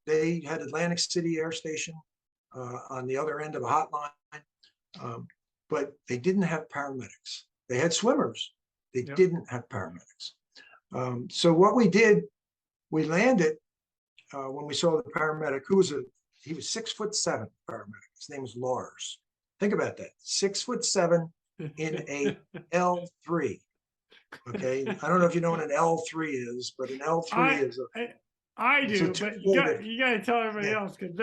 had Atlantic City Air Station on the other end of a hotline. But they didn't have paramedics. They had swimmers. They didn't have paramedics. So what we did, we landed when we saw the paramedic, he was 6'7" paramedic. His name was Lars. Think about that. 6'7" in a L3. Okay. I don't know if you know what an L3 is, but an L3 is I do, but you got to tell everybody else, because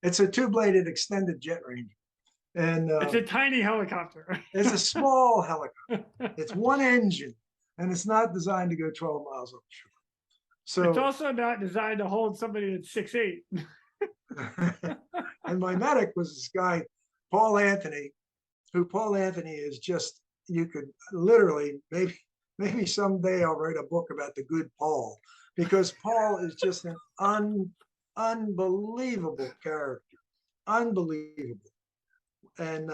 it's a two-bladed extended jet ranger. And it's a tiny helicopter. It's a small helicopter. It's one engine, and it's not designed to go 12 miles offshore. So it's also not designed to hold somebody that's 6'8". And my medic was this guy, Paul Anthony, is just, you could literally, maybe someday I'll write a book about the good Paul, because Paul is just an unbelievable character. Unbelievable. And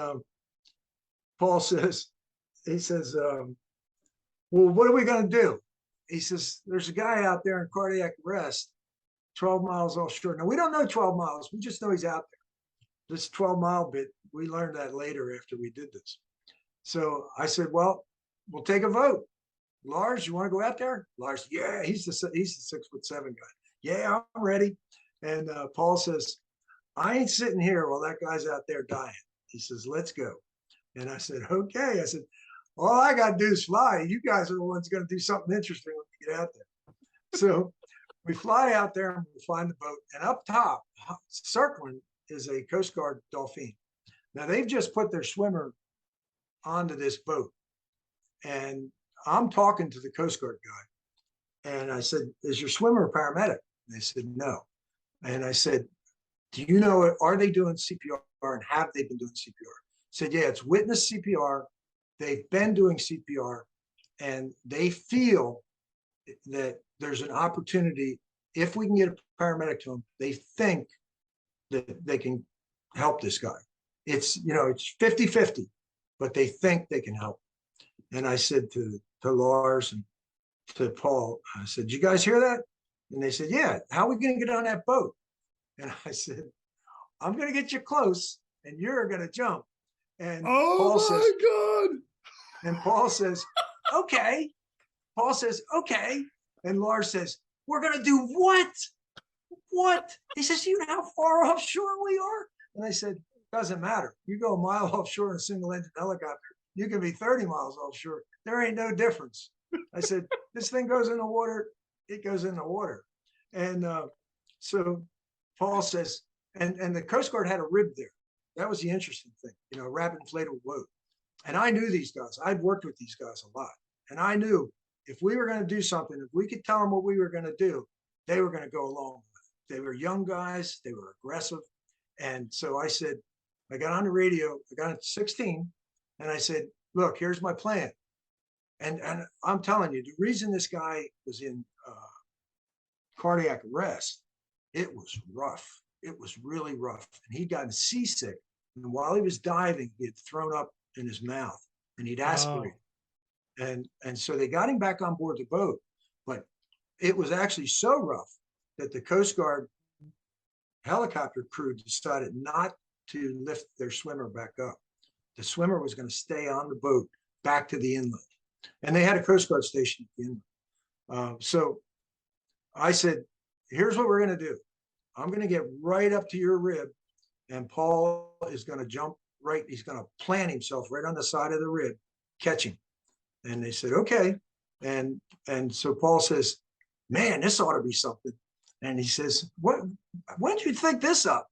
Paul says, well, what are we going to do? He says, there's a guy out there in cardiac arrest, 12 miles offshore. Now, we don't know 12 miles. We just know he's out there. This 12-mile bit, we learned that later after we did this. So I said, well, we'll take a vote. Lars, you want to go out there? Lars, yeah, he's the 6'7" guy. Yeah, I'm ready. And Paul says, I ain't sitting here while that guy's out there dying. He says, let's go. And I said, okay. I said, all I got to do is fly. You guys are the ones going to do something interesting when we get out there. So we fly out there and we find the boat, and up top, circling, is a Coast Guard Dolphin. Now they've just put their swimmer onto this boat, and I'm talking to the Coast Guard guy, and I said, "Is your swimmer a paramedic?" And they said, "No." And I said, "Do you know, are they doing CPR, and have they been doing CPR?" Said, "Yeah, it's witness CPR. They've been doing CPR, and they feel that there's an opportunity. If we can get a paramedic to them, they think that they can help this guy. It's, it's 50-50, but they think they can help." And I said to Lars and to Paul, I said, "You guys hear that?" And they said, "Yeah, how are we going to get on that boat?" And I said, "I'm going to get you close and you're going to jump." And Paul says, God. and Paul says, "Okay." Paul says, "Okay." And Lars says, "We're going to do what? What?" He says, "You know how far offshore we are?" And I said, "Doesn't matter. You go a mile offshore in a single engine helicopter, you can be 30 miles offshore. There ain't no difference." I said, "This thing goes in the water, it goes in the water." And so Paul says, and the Coast Guard had a rib there. That was the interesting thing, rapid inflatable boat. And I knew these guys. I'd worked with these guys a lot. And I knew if we were going to do something, if we could tell them what we were going to do, they were going to go along with it. They were young guys. They were aggressive. And so I said, I got on the radio, I got at 16, and I said, "Look, here's my plan." And I'm telling you, the reason this guy was in cardiac arrest, it was rough. It was really rough. And he'd gotten seasick. And while he was diving, he had thrown up in his mouth and he'd aspirated. Oh. And so they got him back on board the boat. But it was actually so rough that the Coast Guard helicopter crew decided not to lift their swimmer back up. The swimmer was going to stay on the boat back to the inlet. And they had a Coast Guard station at the inlet. So I said, "Here's what we're going to do. I'm going to get right up to your rib, and Paul is going to jump right. He's going to plant himself right on the side of the rib, catch him." And they said, "Okay." And so Paul says, "Man, this ought to be something." And he says, when did you think this up?"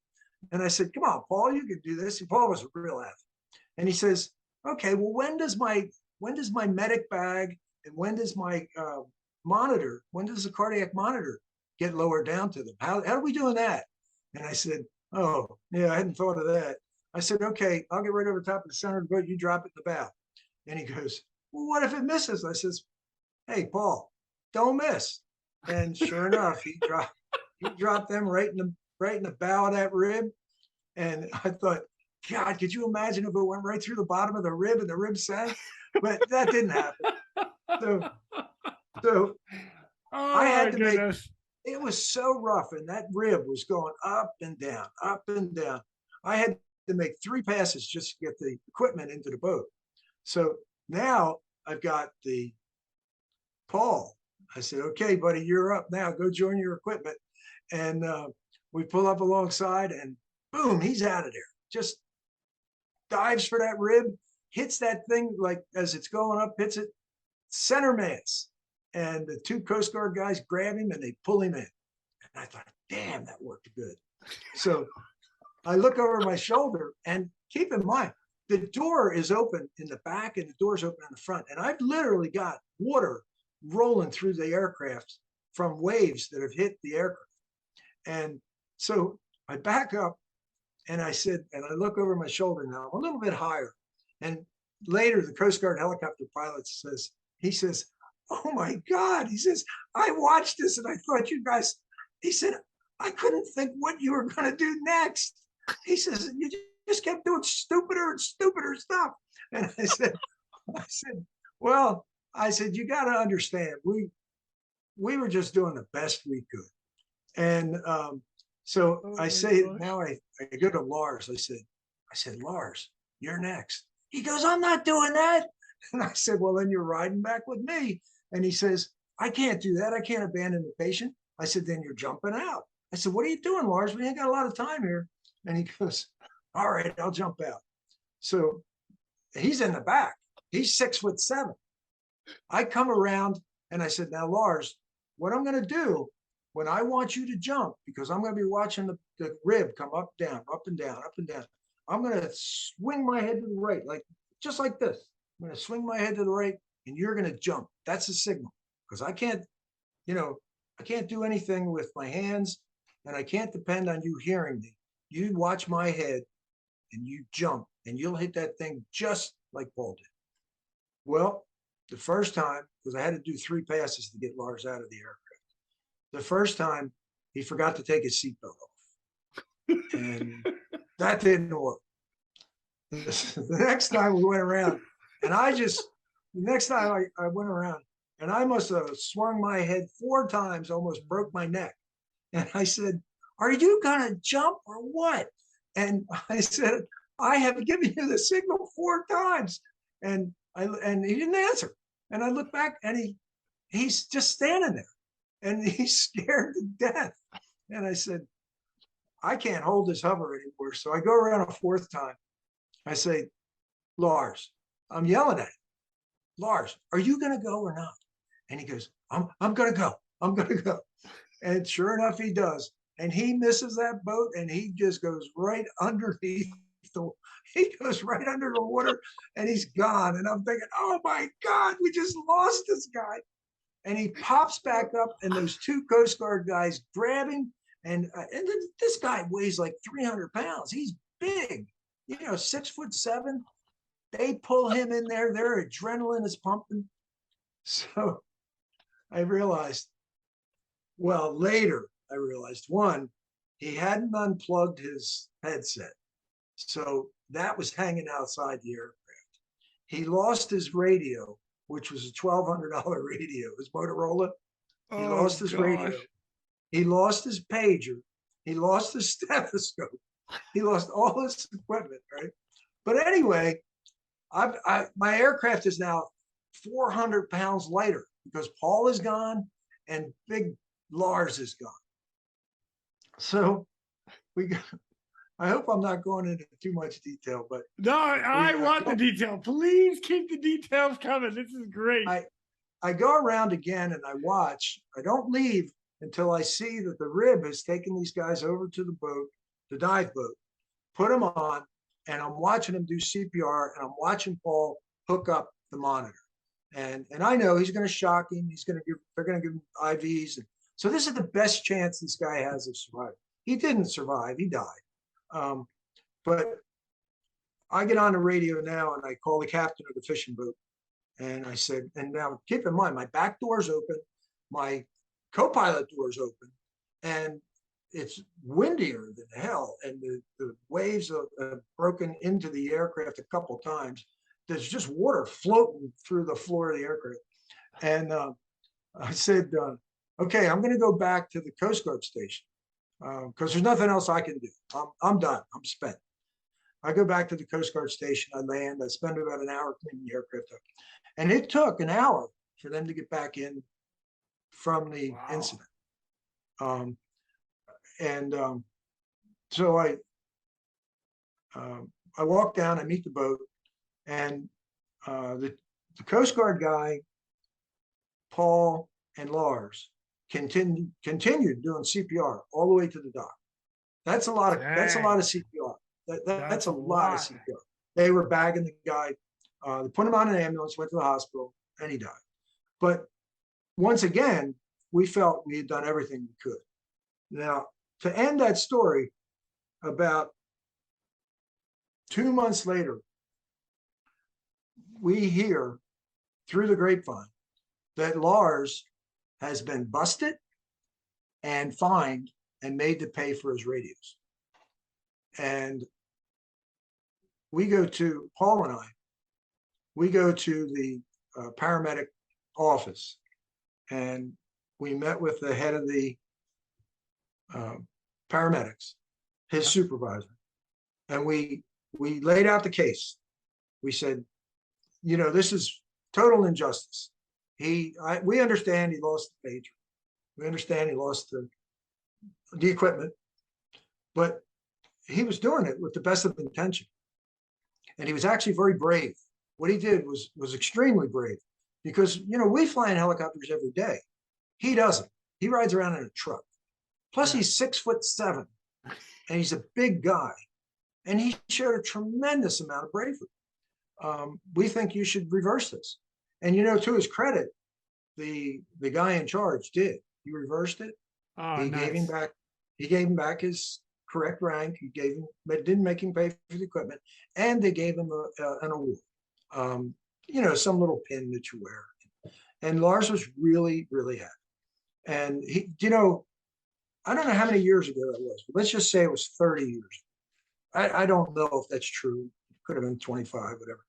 And I said, "Come on, Paul, you can do this." And Paul was a real athlete. And he says, "Okay, well, when does my medic bag and when does my monitor, when does the cardiac monitor get lowered down to them? How are we doing that?" And I said, "Oh, yeah, I hadn't thought of that." I said, "Okay, I'll get right over top of the center of the boat. You drop it in the bow." And he goes, "Well, what if it misses?" I says, "Hey, Paul, don't miss." And sure enough, he dropped them right in the bow of that rib. And I thought, God, could you imagine if it went right through the bottom of the rib and the rib sank? But that didn't happen. So I had to make, it was so rough, and that rib was going up and down, up and down. I had to make 3 passes just to get the equipment into the boat. So now I've got the Paul. I said, "Okay, buddy, you're up now. Go join your equipment." And we pull up alongside, and boom, he's out of there. Just dives for that rib, hits that thing like as it's going up, hits it center mass. And the 2 Coast Guard guys grab him and they pull him in. And I thought, damn, that worked good. So I look over my shoulder, and keep in mind, the door is open in the back and the door's open in the front. And I've literally got water rolling through the aircraft from waves that have hit the aircraft. And so I back up, and I said, and I look over my shoulder now, I'm a little bit higher. And later, the Coast Guard helicopter pilot says, "Oh my God," he says, "I watched this and I thought you guys," he said, "I couldn't think what you were going to do next." He says, "You just kept doing stupider and stupider stuff." And I said, "Well," I said, "you got to understand, we were just doing the best we could." And so I say, now I go to Lars. I said, "Lars, you're next." He goes, "I'm not doing that." And I said, "Well, then you're riding back with me." And he says, "I can't do that. I can't abandon the patient." I said, "Then you're jumping out." I said, "What are you doing, Lars? We ain't got a lot of time here." And he goes, "All right, I'll jump out." So he's in the back. He's 6'7". I come around and I said, "Now, Lars, what I'm going to do when I want you to jump, because I'm going to be watching the rib come up, down, up and down, up and down, I'm going to swing my head to the right, like just like this. I'm going to swing my head to the right, and you're going to jump. That's a signal, because I can't, I can't do anything with my hands, and I can't depend on you hearing me. You watch my head, and you jump, and you'll hit that thing just like Paul did. Well, the first time, because I had to do 3 passes to get Lars out of the aircraft. The first time, he forgot to take his seatbelt off, and that didn't work. The next time we went around, and the next time I went around, and I must have swung my head 4 times, almost broke my neck. And I said, "Are you gonna jump or what?" And I said, "I have given you the signal 4 times." And he didn't answer. And I look back, and he's just standing there, and he's scared to death. And I said, "I can't hold this hover anymore." So I go around a 4th time. I say, "Lars," I'm yelling at him, "Lars, are you going to go or not?" And he goes, I'm going to go. I'm going to go. And sure enough, he does. And he misses that boat, and he just goes right underneath he goes right under the water, and he's gone. And I'm thinking, oh my God, we just lost this guy. And he pops back up, and those 2 Coast Guard guys grab him. And this guy weighs like 300 pounds. He's big, 6'7". They pull him in there. Their adrenaline is pumping. So I realized, later I realized, 1, he hadn't unplugged his headset. So that was hanging outside the aircraft. He lost his radio, which was a $1,200 radio, his Motorola. He lost his radio. He lost his pager. He lost his stethoscope. He lost all his equipment, right? But anyway, my aircraft is now 400 pounds lighter because Paul is gone and big Lars is gone. So I hope I'm not going into too much detail, but no, I want the detail. Please keep the details coming. This is great. I go around again and I watch. I don't leave until I see that the rib has taken these guys over to the boat, the dive boat, put them on, and I'm watching them do CPR, and I'm watching Paul hook up the monitor. And I know he's going to shock him. They're going to give him IVs. And so this is the best chance this guy has of surviving. He didn't survive. He died. But I get on the radio now, and I call the captain of the fishing boat. And I said, and now keep in mind, my back door's open, my co-pilot door's open, and it's windier than hell. And the waves have broken into the aircraft a couple times. There's just water floating through the floor of the aircraft. And I said, okay, I'm going to go back to the Coast Guard station because there's nothing else I can do. I'm done. I'm spent. I go back to the Coast Guard station. I land. I spend about an hour cleaning the aircraft up. And it took an hour for them to get back in from the incident. So I walk down, I meet the boat, and the Coast Guard guy, Paul and Lars, continued doing CPR all the way to the dock. That's a lot of CPR. That's a lot of CPR. They were bagging the guy. They put him on an ambulance, went to the hospital, and he died. But once again, we felt we had done everything we could. Now, to end that story, about 2 months later, we hear through the grapevine that Lars has been busted and fined and made to pay for his radios. And we go to, Paul and I, we go to the paramedic office, and we met with the head of the paramedics, his supervisor, and we laid out the case. We said, this is total injustice. We understand he lost the pager. We understand he lost the equipment, but he was doing it with the best of intention. And he was actually very brave. What he did was extremely brave, because, we fly in helicopters every day. He doesn't. he rides around in a truck. Plus Yeah. he's 6'7", and he's a big guy. And he showed a tremendous amount of bravery. We think you should reverse this. And to his credit, the guy in charge did. He reversed it. Oh, He gave him back. He gave him back his correct rank. He gave him, but didn't make him pay for the equipment, and they gave him an award. Some little pin that you wear. And Lars was really, really happy. And he, I don't know how many years ago that was, but let's just say it was 30 years. I don't know if that's true. It could have been 25, whatever.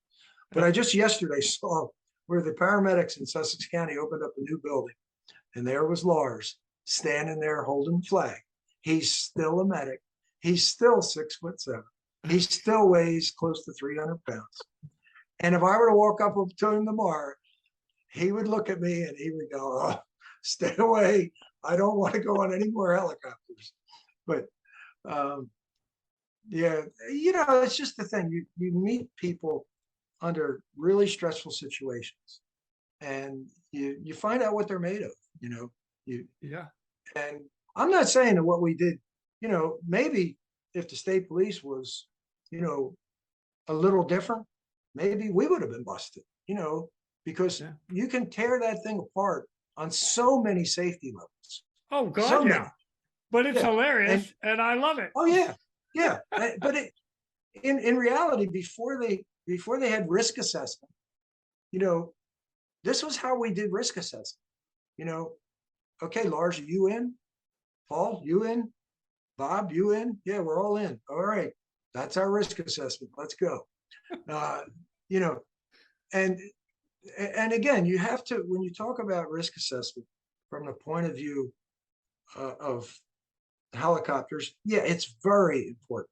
But I just yesterday saw where the paramedics in Sussex County opened up a new building, and there was Lars standing there holding the flag. He's still a medic. He's still 6'7". He still weighs close to 300 pounds. And if I were to walk up to him tomorrow, he would look at me and he would go, "Oh, stay away. I don't want to go on any more helicopters." But yeah, it's just the thing. You meet people under really stressful situations, and you find out what they're made of. Yeah. And I'm not saying that what we did, maybe if the state police was, a little different, maybe we would have been busted. Because you can tear that thing apart on so many safety levels. Oh God, so yeah. Many. But it's hilarious, and I love it. Oh yeah, yeah. But in reality, before they had risk assessment, this was how we did risk assessment. Okay, Lars, are you in? Paul, you in? Bob, you in? Yeah, we're all in. All right, that's our risk assessment. Let's go. And again, you have to, when you talk about risk assessment from the point of view of helicopters, yeah, it's very important.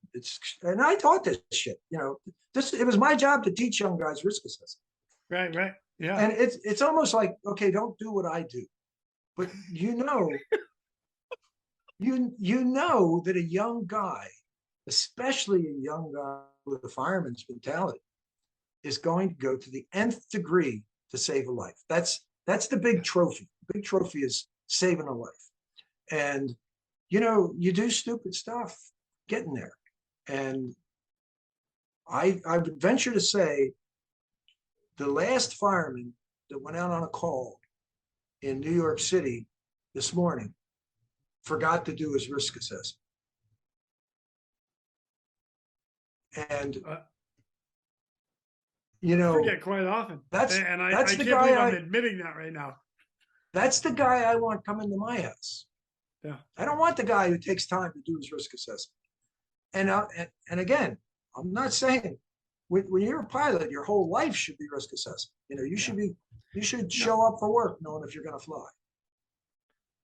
And I taught this shit. It was my job to teach young guys risk assessment. Right, yeah. And it's almost like, okay, don't do what I do, but you know that a young guy, especially a young guy with a fireman's mentality, is going to go to the nth degree to save a life. That's the big trophy. The big trophy is saving a life. And you do stupid stuff getting there. And I would venture to say the last fireman that went out on a call in New York City this morning forgot to do his risk assessment. And I forget quite often. I can't believe I'm admitting that right now. That's the guy I want coming to my house. Yeah. I don't want the guy who takes time to do his risk assessment. And again, I'm not saying when you're a pilot, your whole life should be risk assessment. You should show up for work knowing if you're going to fly.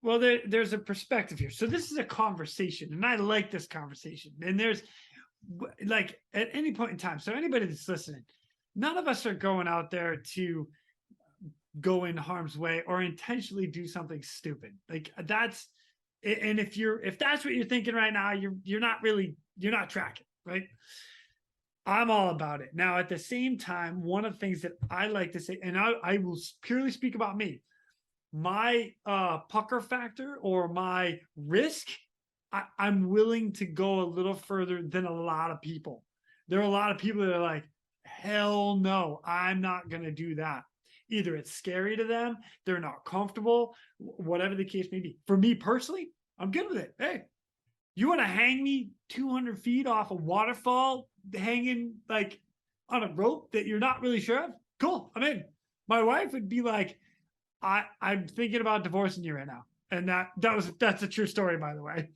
Well, there's a perspective here. So this is a conversation, and I like this conversation. And there's like at any point in time. So anybody that's listening, none of us are going out there to go in harm's way or intentionally do something stupid. Like that's, and if that's what you're thinking right now, you're not tracking, right? I'm all about it. Now, at the same time, one of the things that I like to say, and I will purely speak about me, my pucker factor or my risk, I'm willing to go a little further than a lot of people. There are a lot of people that are like, hell no, I'm not going to do that. Either it's scary to them, they're not comfortable, whatever the case may be. For me personally, I'm good with it. Hey, you want to hang me 200 feet off a waterfall, hanging like on a rope that you're not really sure of? Cool, I'm in. My wife would be like, I'm thinking about divorcing you right now. And that's a true story, by the way.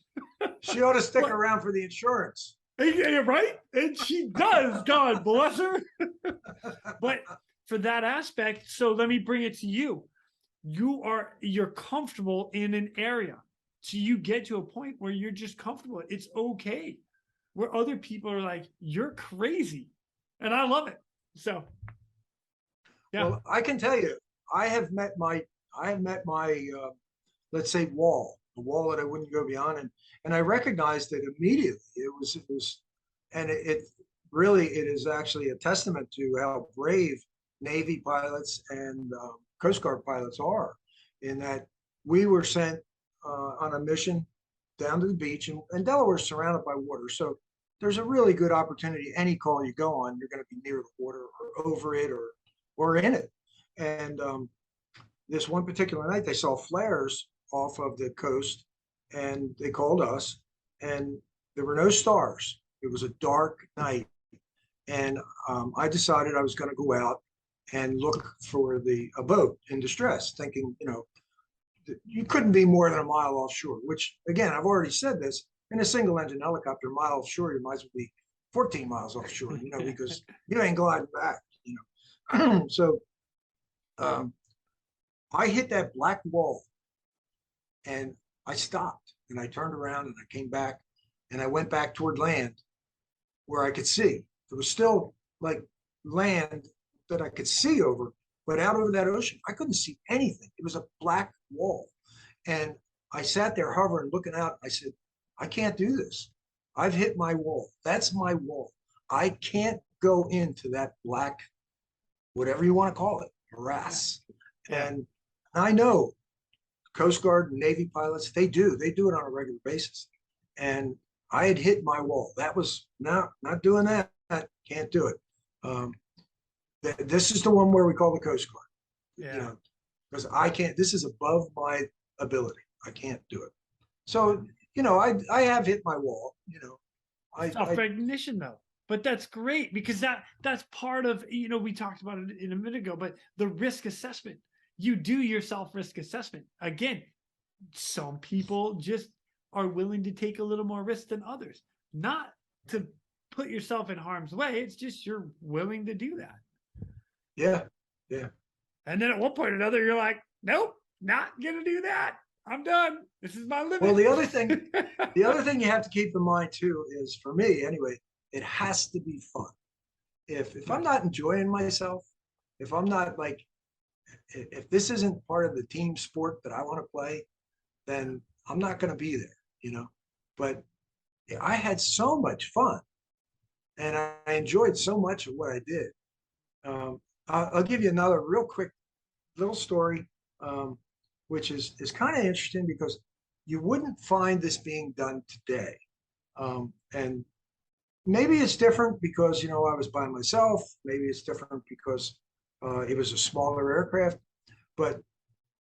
She ought to stick around for the insurance. Yeah, right? And she does, God bless her. But for that aspect, so let me bring it to you. You're comfortable in an area. So you get to a point where you're just comfortable. It's okay. Where other people are like, you're crazy. And I love it. So yeah. Well, I can tell you, I have met my let's say the wall that I wouldn't go beyond, and I recognized it immediately. It was, and it really is actually a testament to how brave Navy pilots and Coast Guard pilots are, in that we were sent on a mission down to the beach, and Delaware's surrounded by water. So there's a really good opportunity. Any call you go on, you're going to be near the water or over it or in it. And this one particular night, they saw flares off of the coast, and they called us, and there were no stars. It was a dark night, and I decided I was going to go out and look for a boat in distress, thinking, you couldn't be more than a mile offshore, which, again, I've already said this, in a single engine helicopter, a mile offshore, you might as well be 14 miles offshore, because you ain't gliding back, So I hit that black wall, and I stopped, and I turned around, and I came back, and I went back toward land where I could see. There was still like land that I could see over, but out over that ocean, I couldn't see anything. It was a black wall. And I sat there hovering, looking out. I said, I can't do this. I've hit my wall. That's my wall. I can't go into that black, whatever you want to call it, morass. And I know Coast Guard and Navy pilots, they do it on a regular basis. And I had hit my wall. That was not doing that. Can't do it. This is the one where we call the Coast Guard, because I can't, this is above my ability. I can't do it. So, I have hit my wall, Self-recognition though. But that's great, because that's part of, we talked about it in a minute ago, but the risk assessment. You do your self-risk assessment. Again, some people just are willing to take a little more risk than others. Not to put yourself in harm's way. It's just you're willing to do that. Yeah. And then at one point or another, you're like, nope, not gonna do that. I'm done. This is my limit. Well, the other thing you have to keep in mind too is, for me anyway, it has to be fun. If I'm not enjoying myself, if I'm not like, if this isn't part of the team sport that I want to play, then I'm not going to be there, But I had so much fun, and I enjoyed so much of what I did. I'll give you another real quick little story, which is kind of interesting, because you wouldn't find this being done today. And maybe it's different because, I was by myself. Maybe it's different because it was a smaller aircraft. But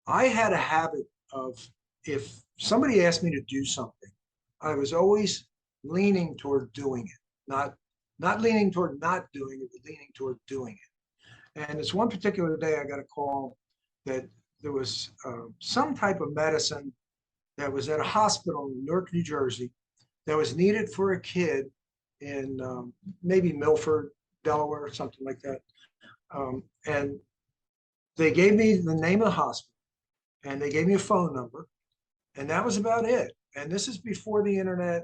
I had a habit of, if somebody asked me to do something, I was always leaning toward doing it, not leaning toward not doing it, but leaning toward doing it. And this one particular day, I got a call that there was some type of medicine that was at a hospital in Newark, New Jersey, that was needed for a kid in maybe Milford, Delaware, or something like that. And they gave me the name of the hospital, and they gave me a phone number, and that was about it. And this is before the internet.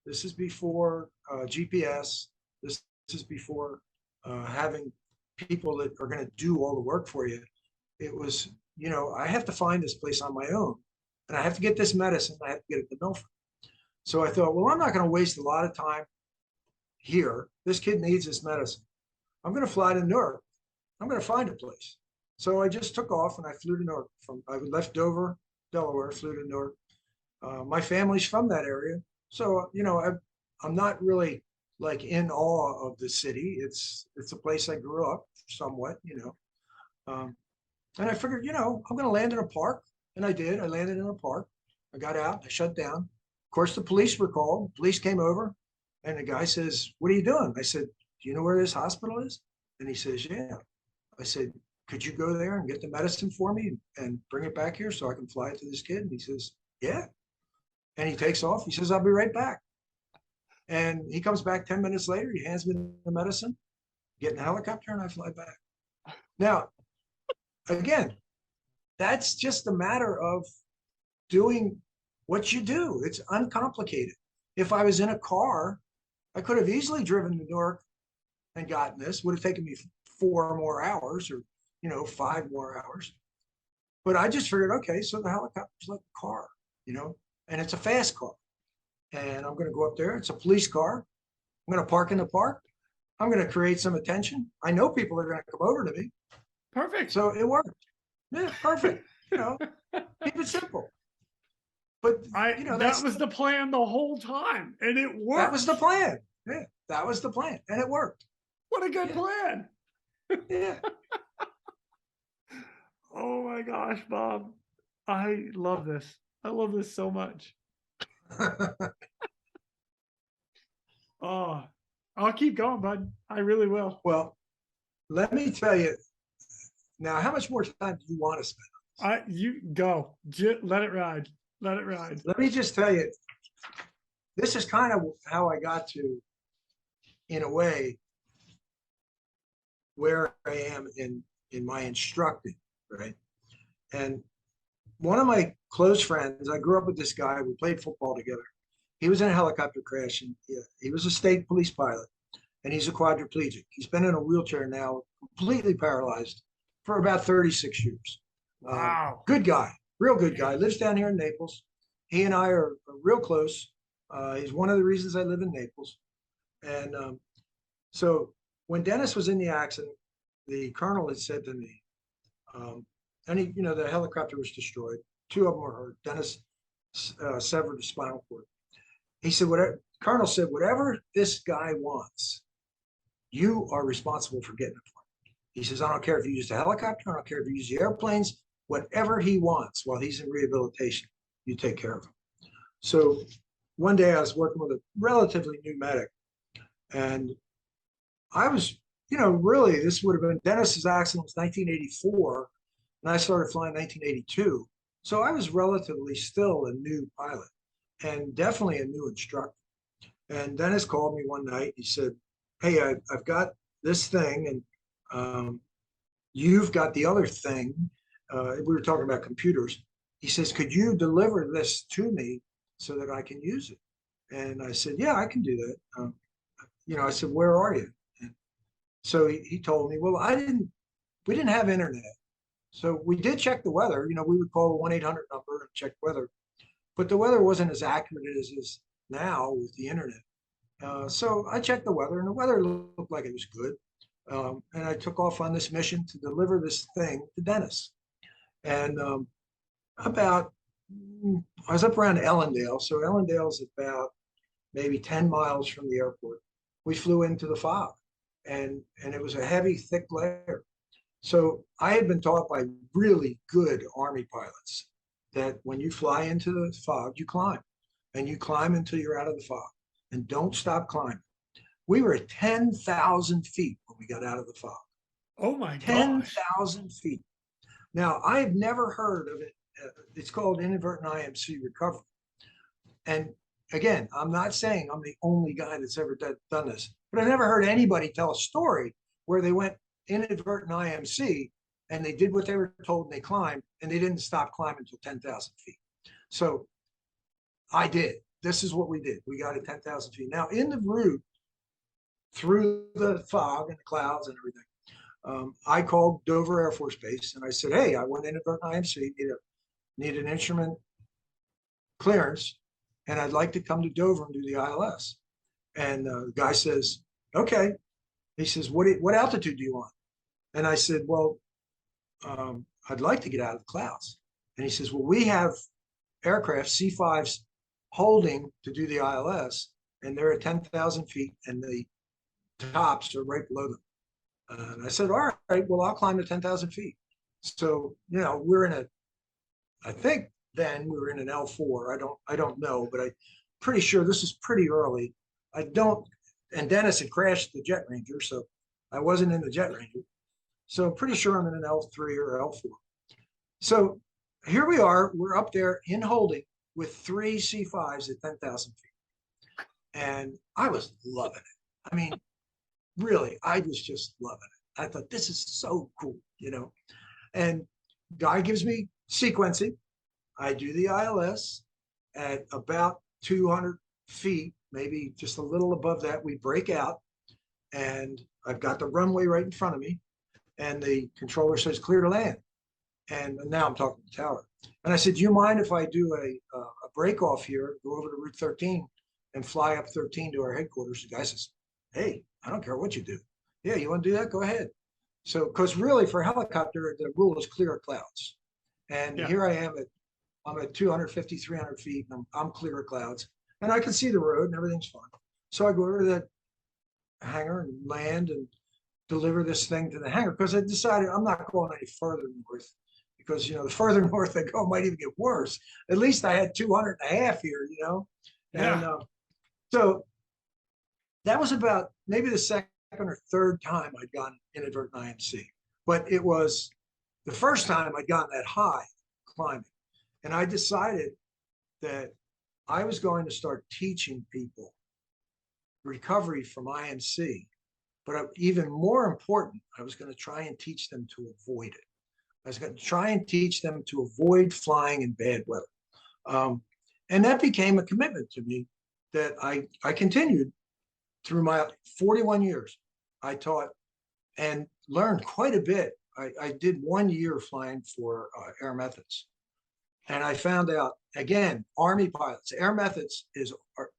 This is before GPS. This is before having people that are going to do all the work for you. It was, I have to find this place on my own, and I have to get this medicine. I have to get it to Milford. So I thought, well, I'm not going to waste a lot of time here. This kid needs this medicine. I'm going to fly to Newark. I'm going to find a place. So I just took off, and I flew to Newark. I left Dover, Delaware, flew to Newark. My family's from that area. So, I'm not really like in awe of the city. It's a place I grew up somewhat, and I figured, I'm going to land in a park. And I did. I landed in a park. I got out. I shut down. Of course, the police were called. Police came over, and the guy says, "What are you doing?" I said, "Do you know where this hospital is?" And he says, "Yeah." I said, "Could you go there and get the medicine for me and bring it back here so I can fly it to this kid?" And he says, "Yeah." And he takes off. He says, "I'll be right back." And he comes back 10 minutes later. He hands me the medicine, get in the helicopter, and I fly back. Now, again, that's just a matter of doing what you do. It's uncomplicated. If I was in a car, I could have easily driven to Newark and gotten this. Would have taken me 4 more hours, or 5 more hours. But I just figured, okay, so the helicopter's like a car, and it's a fast car. And I'm going to go up there. It's a police car. I'm going to park in the park. I'm going to create some attention. I know people are going to come over to me. Perfect. So it worked. Yeah, perfect. Keep it simple. But that was the plan the whole time, and it worked. That was the plan. Yeah, that was the plan, and it worked. What a good plan. Yeah. Oh my gosh, Bob. I love this. I love this so much. Oh, I'll keep going, bud. I really will. Well, let me tell you now, how much more time do you want to spend? You go. Let it ride. Let it ride. Let me just tell you, this is kind of how I got to, in a way, where I am in my instructing, right? And one of my close friends, I grew up with this guy, we played football together. He was in a helicopter crash, and he was a state police pilot, and he's a quadriplegic. He's been in a wheelchair now, completely paralyzed for about 36 years. Wow. Good guy, real good guy, lives down here in Naples. He and I are real close. He's one of the reasons I live in Naples. And so when Dennis was in the accident, the colonel had said to me, and the helicopter was destroyed. 2 of them were hurt. Dennis severed the spinal cord. He said, Colonel said, whatever this guy wants, you are responsible for getting it for him. He says, I don't care if you use the helicopter, I don't care if you use the airplanes, whatever he wants while he's in rehabilitation, you take care of him. So one day I was working with a relatively new medic, and I was, really, this would have been, Dennis's accident was 1984, and I started flying 1982. So I was relatively still a new pilot and definitely a new instructor. And Dennis called me one night. He said, hey, I've got this thing, and you've got the other thing. We were talking about computers. He says, could you deliver this to me so that I can use it? And I said, yeah, I can do that. I said, where are you? And so he told me, well, we didn't have internet. So we did check the weather. We would call a 1-800 number and check weather, but the weather wasn't as accurate as it is now with the internet. So I checked the weather, and the weather looked like it was good. And I took off on this mission to deliver this thing to Dennis. And I was up around Ellendale. So Ellendale's about maybe 10 miles from the airport. We flew into the fog, and it was a heavy, thick layer. So I had been taught by really good Army pilots that when you fly into the fog, you climb, and you climb until you're out of the fog, and don't stop climbing. We were at 10,000 feet when we got out of the fog. Oh my gosh. 10,000 feet. Now, I have never heard of it. It's called inadvertent IMC recovery. And again, I'm not saying I'm the only guy that's ever done this, but I've never heard anybody tell a story where they went inadvertent IMC and they did what they were told and they climbed, and they didn't stop climbing until 10,000 feet. So I did. This is what we did. We got at 10,000 feet. Now, in the route through the fog and the clouds and everything, I called Dover Air Force Base and I said, hey, I went inadvertent IMC, need an instrument clearance, and I'd like to come to Dover and do the ILS. And the guy says, okay. He says, what altitude do you want? And I said, well, I'd like to get out of the clouds. And he says, well, we have aircraft C5s holding to do the ILS, and they're at 10,000 feet, and the tops are right below them. And I said, all right, well, I'll climb to 10,000 feet. So, we're in I think then we were in an L4. I don't know, but I'm pretty sure this is pretty early. And Dennis had crashed the Jet Ranger, so I wasn't in the Jet Ranger. So I'm pretty sure I'm in an L3 or L4. So here we are, we're up there in holding with 3 C5s at 10,000 feet. And I was loving it. I mean, really, I was just loving it. I thought, this is so cool, And guy gives me sequencing. I do the ILS at about 200 feet, maybe just a little above that. We break out, and I've got the runway right in front of me, and the controller says clear to land. And now I'm talking to the tower. And I said, do you mind if I do a break off here, go over to Route 13 and fly up 13 to our headquarters? The guy says, hey, I don't care what you do. Yeah, you want to do that? Go ahead. So, because really for a helicopter, the rule is clear of clouds. And here I am at I'm at 250, 300 feet, and I'm clear of clouds, and I can see the road and everything's fine. So I go over to that hangar and land and deliver this thing to the hangar because I decided I'm not going any further north because, the further north I go might even get worse. At least I had 200.5 here, and Yeah. so that was about maybe the second or third time I'd gone inadvertent IMC, but it was the first time I'd gotten that high climbing. And I decided that I was going to start teaching people recovery from IMC, but even more important, I was going to try and teach them to avoid it. I was going to try and teach them to avoid flying in bad weather. And that became a commitment to me that I continued through my 41 years. I taught and learned quite a bit. I did 1 year flying for Air Methods. And I found out, again, Army pilots, Air Methods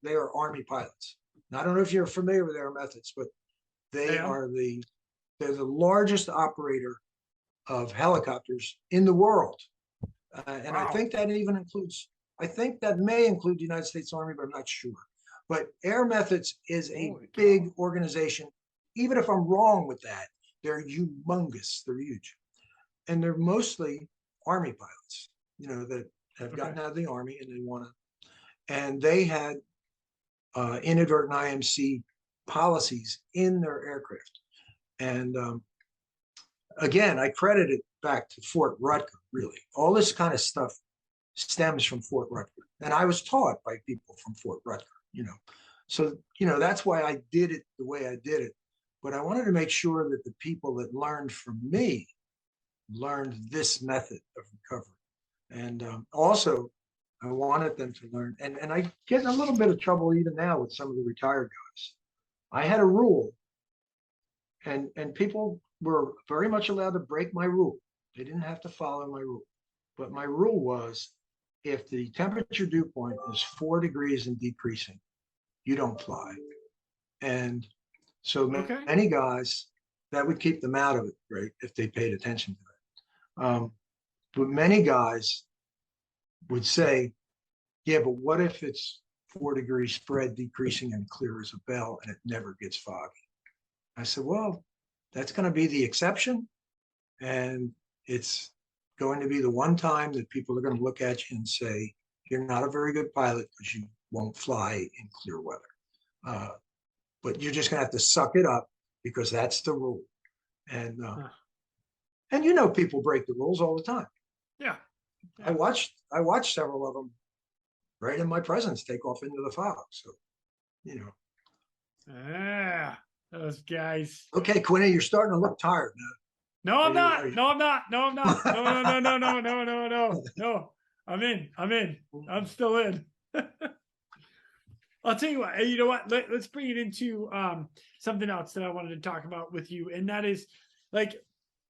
they are Army pilots. Now, I don't know if you're familiar with Air Methods, but they're the largest operator of helicopters in the world. And wow. I think that may include the United States Army, but I'm not sure. But Air Methods is a big organization. Even if I'm wrong with that, they're humongous. They're huge. And they're mostly Army pilots, that have gotten out of the Army and they want to. And they had inadvertent IMC policies in their aircraft. And again, I credit it back to Fort Rutger, really. All this kind of stuff stems from Fort Rutger. And I was taught by people from Fort Rutger, So, that's why I did it the way I did it. But I wanted to make sure that the people that learned from me learned this method of recovery. And also, I wanted them to learn. And I get in a little bit of trouble even now with some of the retired guys. I had a rule, and people were very much allowed to break my rule. They didn't have to follow my rule. But my rule was, if the temperature dew point is 4 degrees and decreasing, you don't fly. And so many guys, that would keep them out of it, right, if they paid attention to it. But many guys would say, yeah, but what if it's 4 degrees spread decreasing and clear as a bell and it never gets foggy? I said, well, that's going to be the exception. And it's going to be the one time that people are going to look at you and say, you're not a very good pilot because you won't fly in clear weather. But you're just going to have to suck it up because that's the rule. And people break the rules all the time. Yeah. I watched several of them right in my presence take off into the fog. So, Yeah, those guys. Okay, Quinny, you're starting to look tired now. No, I'm not. No, I'm not. No, I'm not. No. I'm in. I'm still in. I'll tell you what, you know what? Let's bring it into something else that I wanted to talk about with you. And that is like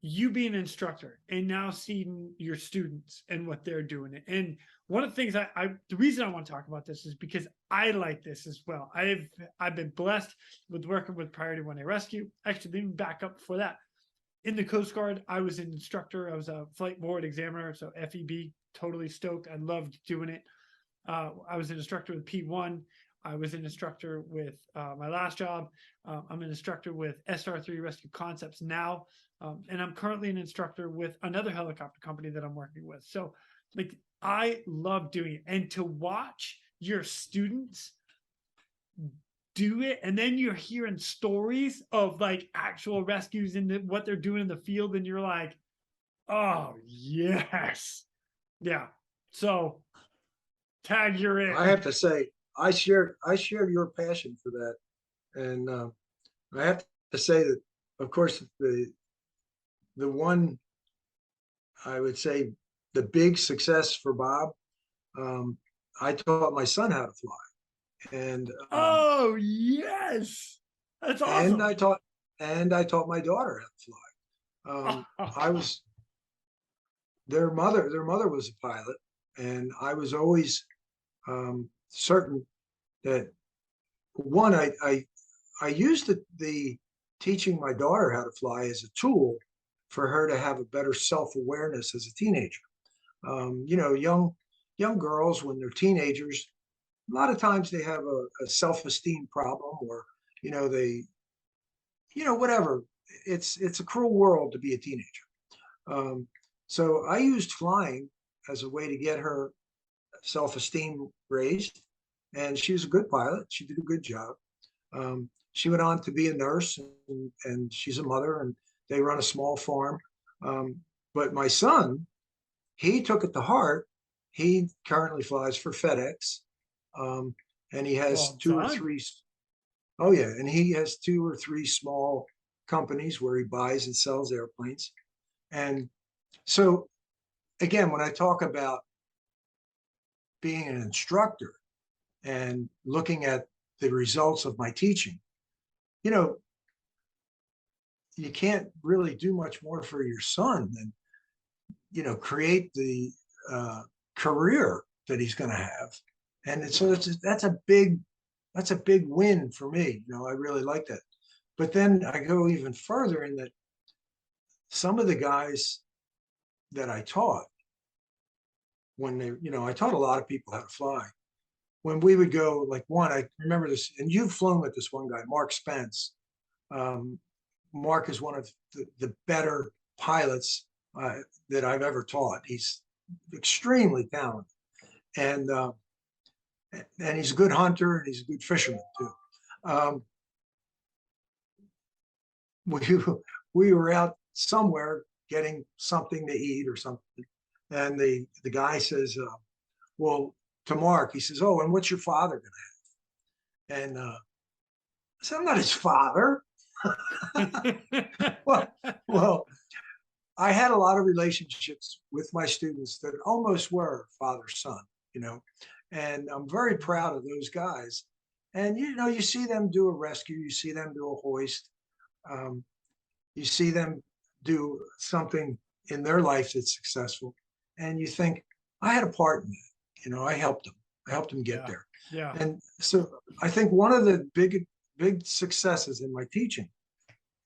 you being an instructor and now seeing your students and what they're doing. And one of the things the reason I want to talk about this is because I like this as well. I've been blessed with working with Priority 1A Rescue. Actually, let me back up before that. In the Coast Guard, I was an instructor. I was a flight board examiner, so FEB, totally stoked. I loved doing it. I was an instructor with P1. I was an instructor with my last job. I'm an instructor with SR3 Rescue Concepts now. And I'm currently an instructor with another helicopter company that I'm working with. So like, I love doing it. And to watch your students do it, and then you're hearing stories of like actual rescues and what they're doing in the field, and you're like, oh yes. Yeah. So tag, you're in. I have to say, I shared your passion for that. And I have to say that, of course, the one, I would say, the big success for Bob, I taught my son how to fly. And oh yes, that's awesome. And I taught my daughter how to fly. Their mother was a pilot, and I was always certain that one, I used the teaching my daughter how to fly as a tool for her to have a better self-awareness as a teenager. young girls, when they're teenagers, a lot of times they have a self-esteem problem, or, they, whatever. It's a cruel world to be a teenager. Um, so I used flying as a way to get her self-esteem raised. And she was a good pilot. She did a good job. She went on to be a nurse, and she's a mother, and they run a small farm. Um, but my son, he took it to heart. He currently flies for FedEx, um, and he has Well two or done. three. Oh yeah, and he has two or three small companies where he buys and sells airplanes. And so again, when I talk about being an instructor and looking at the results of my teaching, you know, you can't really do much more for your son than, create the career that he's going to have. And so that's a big win for me. I really like that. But then I go even further in that some of the guys that I taught, when I taught a lot of people how to fly. When we would go, like I remember this, and you've flown with this one guy, Mark Spence. Um, Mark is one of the better pilots that I've ever taught. He's extremely talented, and he's a good hunter, and he's a good fisherman too. Um, we we were out somewhere getting something to eat or something, and the guy says, "Well," to Mark, he says, "Oh, and what's your father gonna have?" And I said, "I'm not his father." well, well, I had a lot of relationships with my students that almost were father son, you know, and I'm very proud of those guys. And you see them do a rescue, you see them do a hoist, um, you see them do something in their life that's successful, and you think, I had a part in that. I helped them get Yeah. there. Yeah. And so I think one of the big successes in my teaching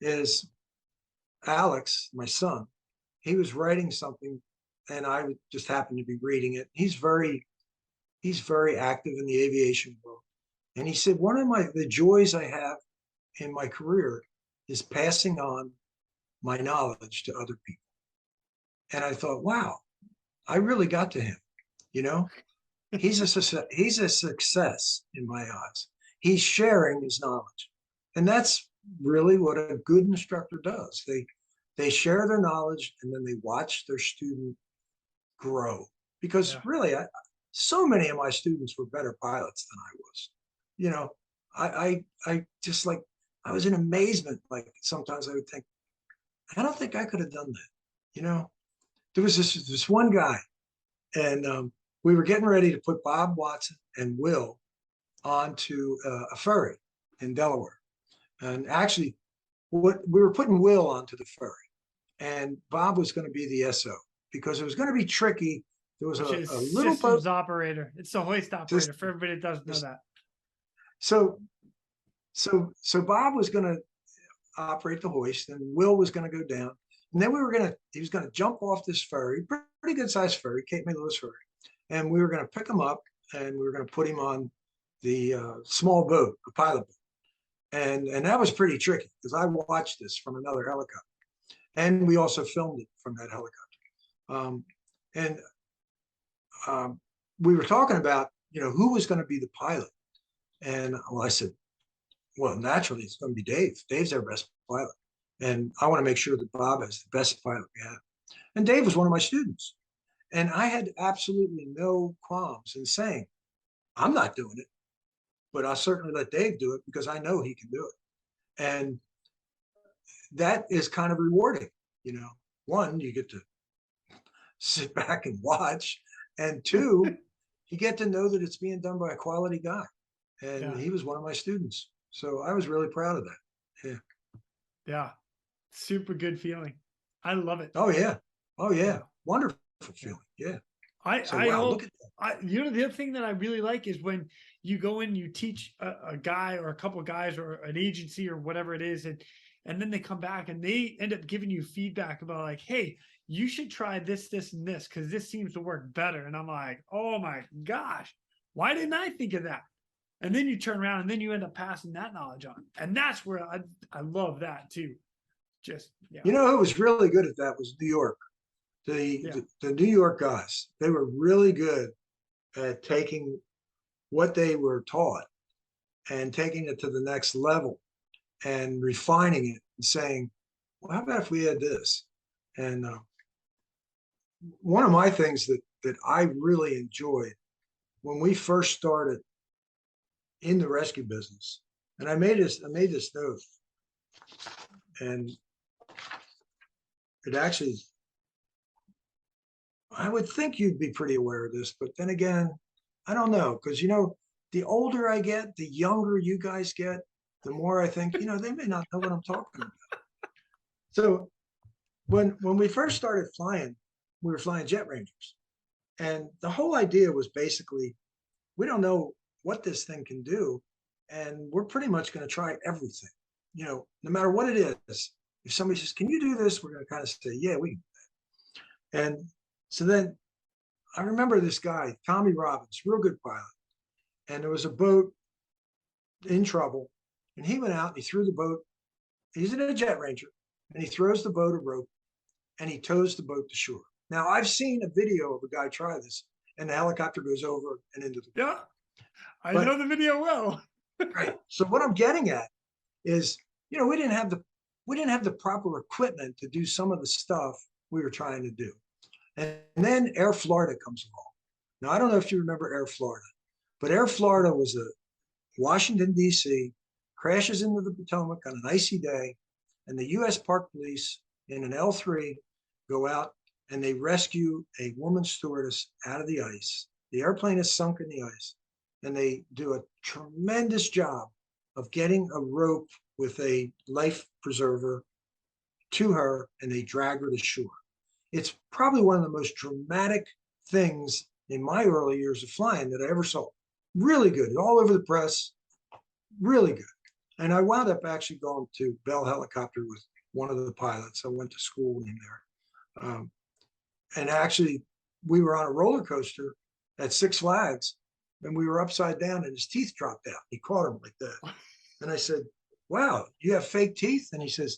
is Alex, my son. He was writing something, and I just happened to be reading it. He's very active in the aviation world, and he said one of the joys I have in my career is passing on my knowledge to other people. And I thought, wow, I really got to him. You know, he's a success in my eyes. He's sharing his knowledge, and that's really what a good instructor does. They share their knowledge, and then they watch their student grow. Because Yeah. really, so many of my students were better pilots than I was. You know, I just, like, I was in amazement. Like, sometimes I would think, I don't think I could have done that. You know, there was this one guy, and we were getting ready to put Bob Watson and Will onto a ferry in Delaware. And actually, what we were putting Will onto the ferry, and Bob was going to be the SO because it was going to be tricky. There was Which is a little boat. systems operator. It's the hoist operator for everybody that doesn't know that. So so Bob was going to operate the hoist, and Will was going to go down, and then he was going to jump off this ferry, pretty good sized ferry, Cape May Lewis ferry, and we were going to pick him up, and we were going to put him on the small boat, the pilot boat, and that was pretty tricky because I watched this from another helicopter, and we also filmed it from that helicopter. And we were talking about, who was going to be the pilot. And I said, well, naturally, it's going to be Dave. Dave's our best pilot. And I want to make sure that Bob has the best pilot we have. And Dave was one of my students. And I had absolutely no qualms in saying, I'm not doing it, but I'll certainly let Dave do it because I know he can do it. And that is kind of rewarding. One, you get to sit back and watch, and two, you get to know that it's being done by a quality guy, and he was one of my students, so I was really proud of that. Yeah, super good feeling. I love it. Oh yeah, wonderful feeling. Yeah. Look at that. The other thing that I really like is when you go in, you teach a guy or a couple of guys or an agency or whatever it is, and then they come back and they end up giving you feedback about, like, hey, you should try this, this, and this, because this seems to work better. And I'm like, oh my gosh, why didn't I think of that? And then you turn around and then you end up passing that knowledge on. And that's where I love that too. Just, yeah. You know, who was really good at that was New York. The New York guys, they were really good at taking what they were taught and taking it to the next level and refining it and saying, well, how about if we had this? And one of my things that I really enjoyed when we first started in the rescue business, and I made this note, and it actually, I would think you'd be pretty aware of this, but then again, I don't know, because you know, the older I get, the younger you guys get, the more I think, you know, they may not know what I'm talking about. So when we first started flying, we were flying Jet Rangers. And the whole idea was basically, we don't know what this thing can do. And we're pretty much going to try everything, you know, no matter what it is. If somebody says, can you do this? We're going to kind of say, yeah, we can do that. And so then I remember this guy, Tommy Robbins, real good pilot. And there was a boat in trouble. And he went out and he threw the boat. He's in a Jet Ranger. And he throws the boat a rope. And he tows the boat to shore. Now, I've seen a video of a guy try this. And the helicopter goes over and into the boat. Yeah, I know the video well. Right. So what I'm getting at is, you know, we didn't have the proper equipment to do some of the stuff we were trying to do. And then Air Florida comes along. Now, I don't know if you remember Air Florida, but Air Florida was a Washington, D.C., crashes into the Potomac on an icy day, and the U.S. Park Police in an L3 go out and they rescue a woman stewardess out of the ice. The airplane is sunk in the ice, and they do a tremendous job of getting a rope with a life preserver to her, and they drag her to shore. It's probably one of the most dramatic things in my early years of flying that I ever saw. Really good, all over the press, really good. And I wound up actually going to Bell Helicopter with one of the pilots. I went to school with him there. And actually, we were on a roller coaster at Six Flags, and we were upside down, and his teeth dropped out. He caught them like that. And I said, wow, you have fake teeth? And he says,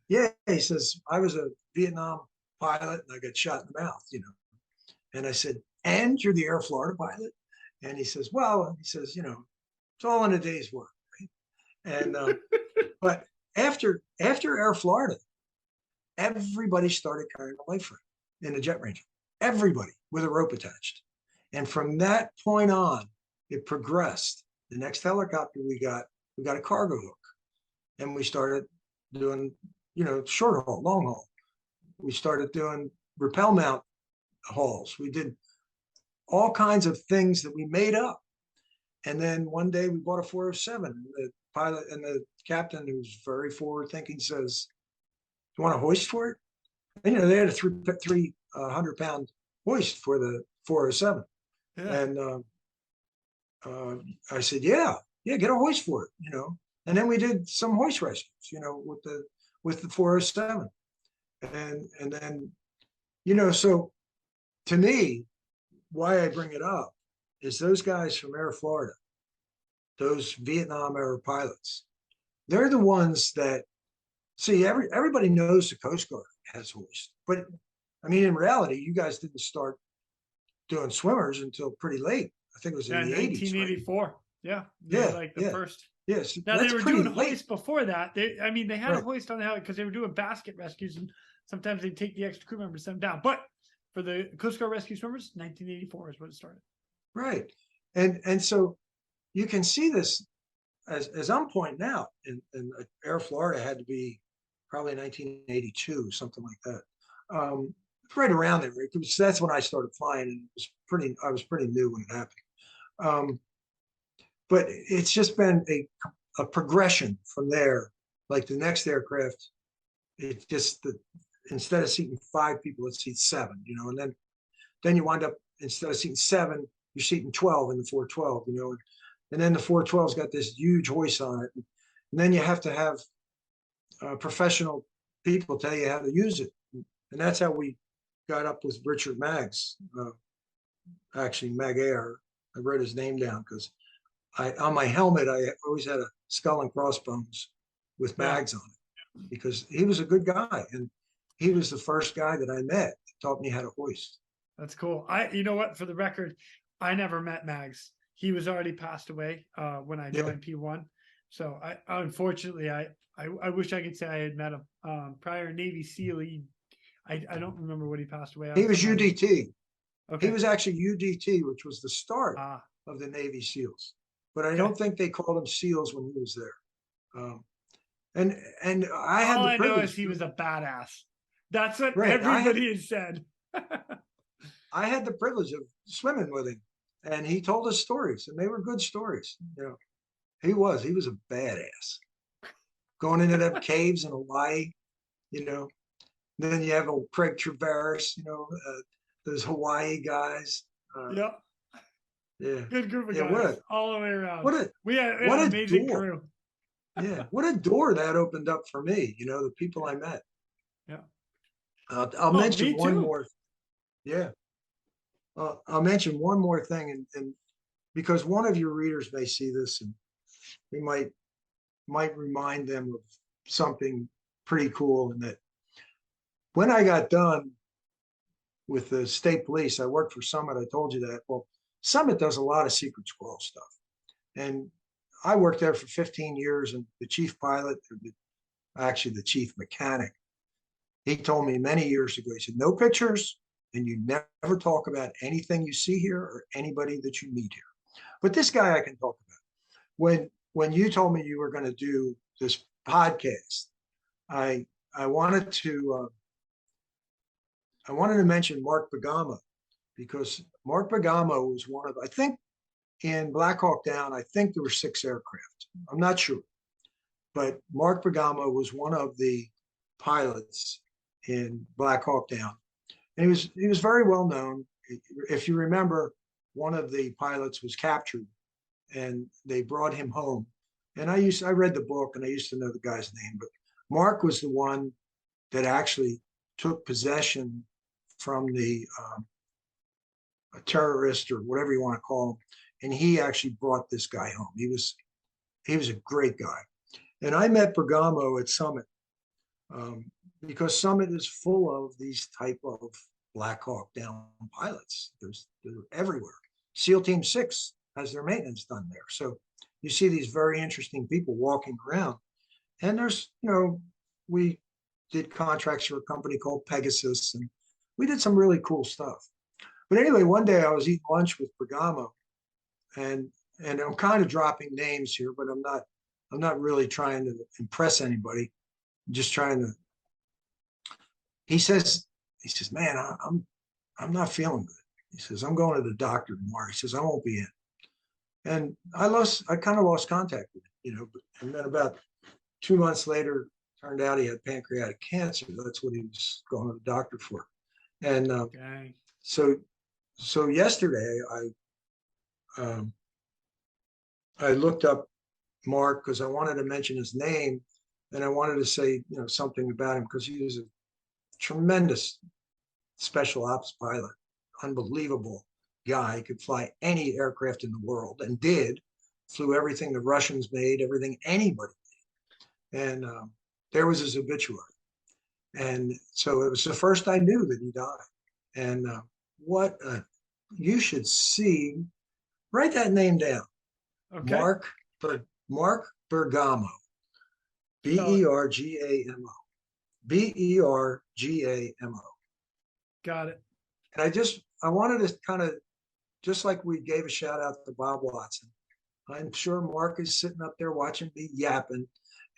yeah. He says, I was a Vietnam pilot, and I got shot in the mouth, you know. And I said, and you're the Air Florida pilot? And he says, well, you know, it's all in a day's work, right? And but after Air Florida, everybody started carrying a life ring in a Jet Ranger. Everybody with a rope attached. And from that point on, it progressed. The next helicopter we got a cargo hook, and we started doing, you know, short haul, long haul. We started doing rappel mount hauls. We did all kinds of things that we made up. And then one day we bought a 407. The pilot and the captain, who's very forward thinking, says, "You want a hoist for it?" And, you know, they had a 300-pound hoist for the 407. Yeah. And I said, yeah, get a hoist for it, you know. And then we did some hoist rescues, you know, with the 407. And then, you know, so to me, why I bring it up is those guys from Air Florida, those Vietnam era pilots, they're the ones that, see, everybody knows the Coast Guard has hoist. But, I mean, in reality, you guys didn't start doing swimmers until pretty late. I think it was in the 80s. 1984. Right? Yeah. Like the first. Yes. Now, they were doing hoist before that. They had a hoist on the helicopter because they were doing basket rescues, and sometimes they'd take the extra crew members, send them down. But for the Coast Guard rescue swimmers, 1984 is when it started. Right. And so you can see this as I'm pointing out, in Air Florida had to be probably 1982, something like that. Right around there, right? Because that's when I started flying, and I was pretty new when it happened. But it's just been a progression from there. Like the next aircraft, it just instead of seating 5 people, it seats 7, you know, and then you wind up, instead of seating 7, you're seating 12 in the 412, you know, and then the 412's got this huge hoist on it, and then you have to have professional people tell you how to use it, and that's how we got up with Richard Maggs, actually Mag Air. I wrote his name down because on my helmet, I always had a skull and crossbones with Mags on it because he was a good guy. And he was the first guy that I met that taught me how to hoist. That's cool. You know what, for the record, I never met Mags. He was already passed away when I joined P1. So unfortunately, I wish I could say I had met him. Prior Navy SEAL, I don't remember what he passed away. He was UDT. Okay. He was actually UDT, which was the start of the Navy SEALs. But I don't think they called him SEALs when he was there. And I had all the I privilege. know is he was a badass. That's what Right. everybody has said. I had the privilege of swimming with him, and he told us stories, and they were good stories. You know, he was a badass. Going into them caves in Hawaii, you know. Then you have old Craig Traveris, you know, those Hawaii guys. Yeah. Good group of guys all the way around. We had an amazing crew. Yeah, what a door that opened up for me. You know, the people I met. Yeah. I'll mention one more. Yeah. I'll mention one more thing, and because one of your readers may see this, and we might remind them of something pretty cool. And that when I got done with the state police, I worked for Summit. I told you that. Well, Summit does a lot of secret squirrel stuff, and I worked there for 15 years. And the chief pilot, actually the chief mechanic, he told me many years ago, he said, no pictures, and you never talk about anything you see here or anybody that you meet here. But this guy I can talk about. When you told me you were going to do this podcast, I wanted to mention Mark Bergamo, because Mark Bergamo was one of, I think in Black Hawk Down, I think there were 6 aircraft. I'm not sure. But Mark Bergamo was one of the pilots in Black Hawk Down. And he was very well known. If you remember, one of the pilots was captured and they brought him home. And I read the book and I used to know the guy's name, but Mark was the one that actually took possession from the a terrorist or whatever you want to call him. And he actually brought this guy home. He was a great guy. And I met Bergamo at Summit because Summit is full of these type of Black Hawk Down pilots. They're everywhere. SEAL Team 6 has their maintenance done there. So you see these very interesting people walking around. And there's, you know, we did contracts for a company called Pegasus, and we did some really cool stuff. But anyway, one day I was eating lunch with Bergamo, and I'm kind of dropping names here, but I'm not really trying to impress anybody. I'm just trying to. He says, man, I'm not feeling good. He says, I'm going to the doctor tomorrow. He says, I won't be in. And I kind of lost contact with him, you know, and then about 2 months later, turned out he had pancreatic cancer. That's what he was going to the doctor for. And so yesterday I looked up Mark because I wanted to mention his name, and I wanted to say, you know, something about him because he was a tremendous special ops pilot, unbelievable guy. He could fly any aircraft in the world, and flew everything the Russians made, everything anybody made. And there was his obituary. And so it was the first I knew that he died. And you should see, write that name down. Okay. Mark Bergamo, Bergamo, Bergamo. Got it. And I wanted to kind of, just like we gave a shout out to Bob Watson, I'm sure Mark is sitting up there watching me yapping.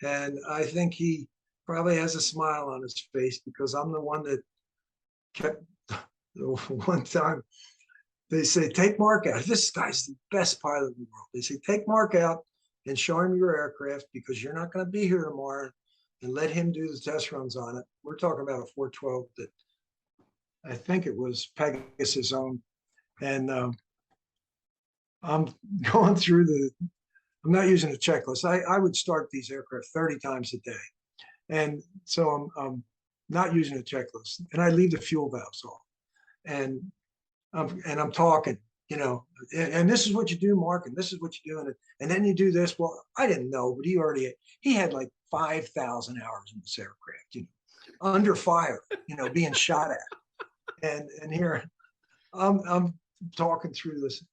And I think he probably has a smile on his face because I'm the one that kept, one time they say, take Mark out. This guy's the best pilot in the world. They say, take Mark out and show him your aircraft because you're not going to be here tomorrow, and let him do the test runs on it. We're talking about a 412 that I think it was Pegasus owned. And I'm going through I'm not using a checklist. I would start these aircraft 30 times a day. And so I'm not using a checklist, and I leave the fuel valves off, and I'm talking, and this is what you do, Mark, and this is what you do, and then you do this. Well, I didn't know, but he had like 5,000 hours in this aircraft, under fire, being shot at, and here I'm talking through this,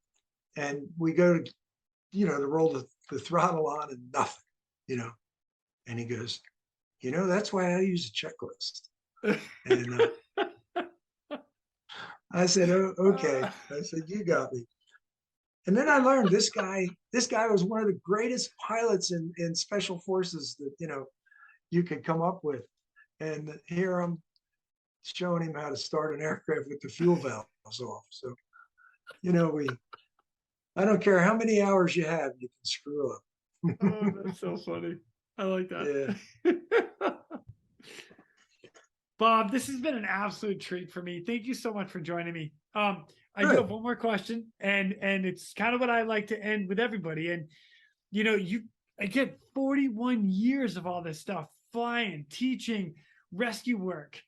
and we go to, to roll the throttle on, and nothing, and he goes, that's why I use a checklist. And I said, oh, okay. I said, you got me. And then I learned this guy was one of the greatest pilots in special forces that, you could come up with. And here I'm showing him how to start an aircraft with the fuel valves off. So, I don't care how many hours you have, you can screw up. Oh, that's so funny. I like that. Yeah. Bob, this has been an absolute treat for me. Thank you so much for joining me. I do have one more question, and it's kind of what I like to end with everybody. And I get 41 years of all this stuff, flying, teaching, rescue work.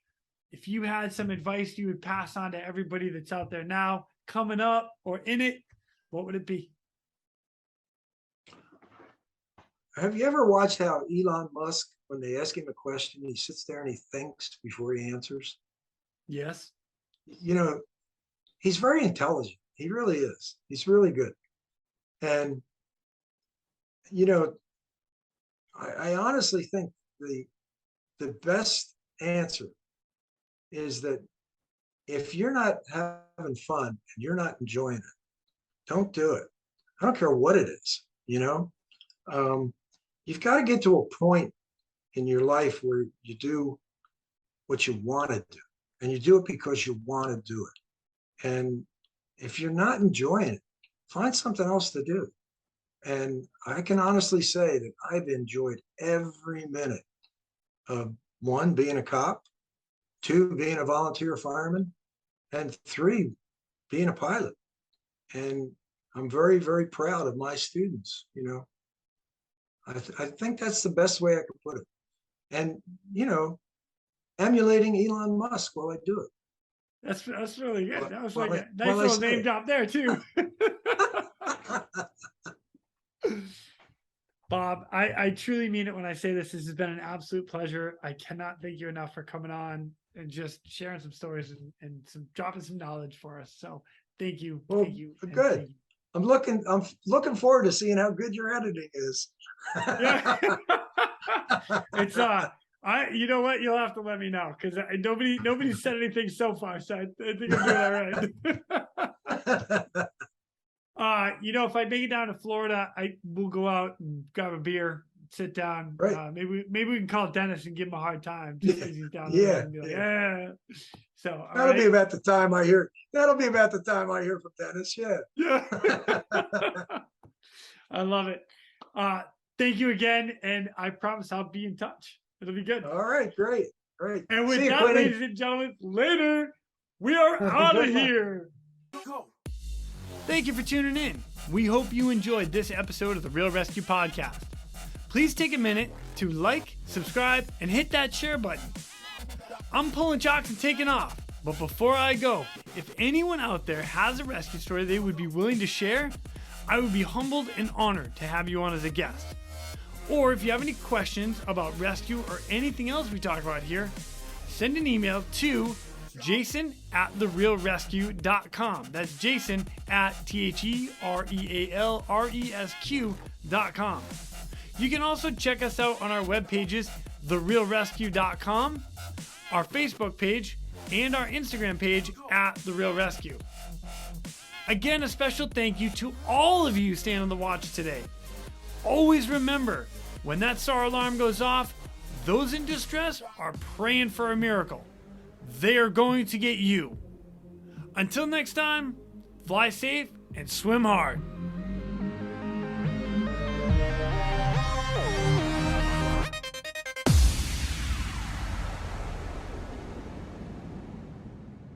If you had some advice you would pass on to everybody that's out there now, coming up or in it, what would it be? Have you ever watched how Elon Musk, when they ask him a question, he sits there and he thinks before he answers? Yes. He's very intelligent. He really is. He's really good. And, I honestly think the best answer is that if you're not having fun and you're not enjoying it, don't do it. I don't care what it is, you've got to get to a point in your life where you do what you want to do, and you do it because you want to do it. And if you're not enjoying it, find something else to do. And I can honestly say that I've enjoyed every minute of, 1, being a cop, 2, being a volunteer fireman, and 3, being a pilot. And I'm very, very proud of my students. I think that's the best way I could put it. And, emulating Elon Musk while I do it. That's really good. That was like a nice little name drop there too. Bob, I truly mean it when I say this. This has been an absolute pleasure. I cannot thank you enough for coming on and just sharing some stories and dropping some knowledge for us. So thank you. Well, thank you. Good. Thank you. I'm looking forward to seeing how good your editing is. Yeah. It's you know what? You'll have to let me know, because nobody said anything so far. So I think I'm doing all right. If I make it down to Florida, we'll go out and grab a beer, sit down. Right. Maybe we can call Dennis and give him a hard time just because he's down there. And be like, yeah. So that'll be about the time I hear. That'll be about the time I hear from Dennis. Yeah. Yeah. I love it. Thank you again, and I promise I'll be in touch. It'll be good. All right, great. And with See you, that, Quinny. ladies and gentlemen, later, we are out of here. Go. Thank you for tuning in. We hope you enjoyed this episode of the Real ResQ Podcast. Please take a minute to like, subscribe, and hit that share button. I'm pulling chocks and taking off. But before I go, if anyone out there has a rescue story they would be willing to share, I would be humbled and honored to have you on as a guest. Or if you have any questions about rescue or anything else we talk about here, send an email to jason@therealresq.com. That's Jason at TheRealResQ.com. You can also check us out on our web pages, therealresq.com, our Facebook page, and our Instagram page @TheRealResQ. Again, a special thank you to all of you staying on the watch today. Always remember, when that SAR alarm goes off, those in distress are praying for a miracle. They are going to get you. Until next time, fly safe and swim hard.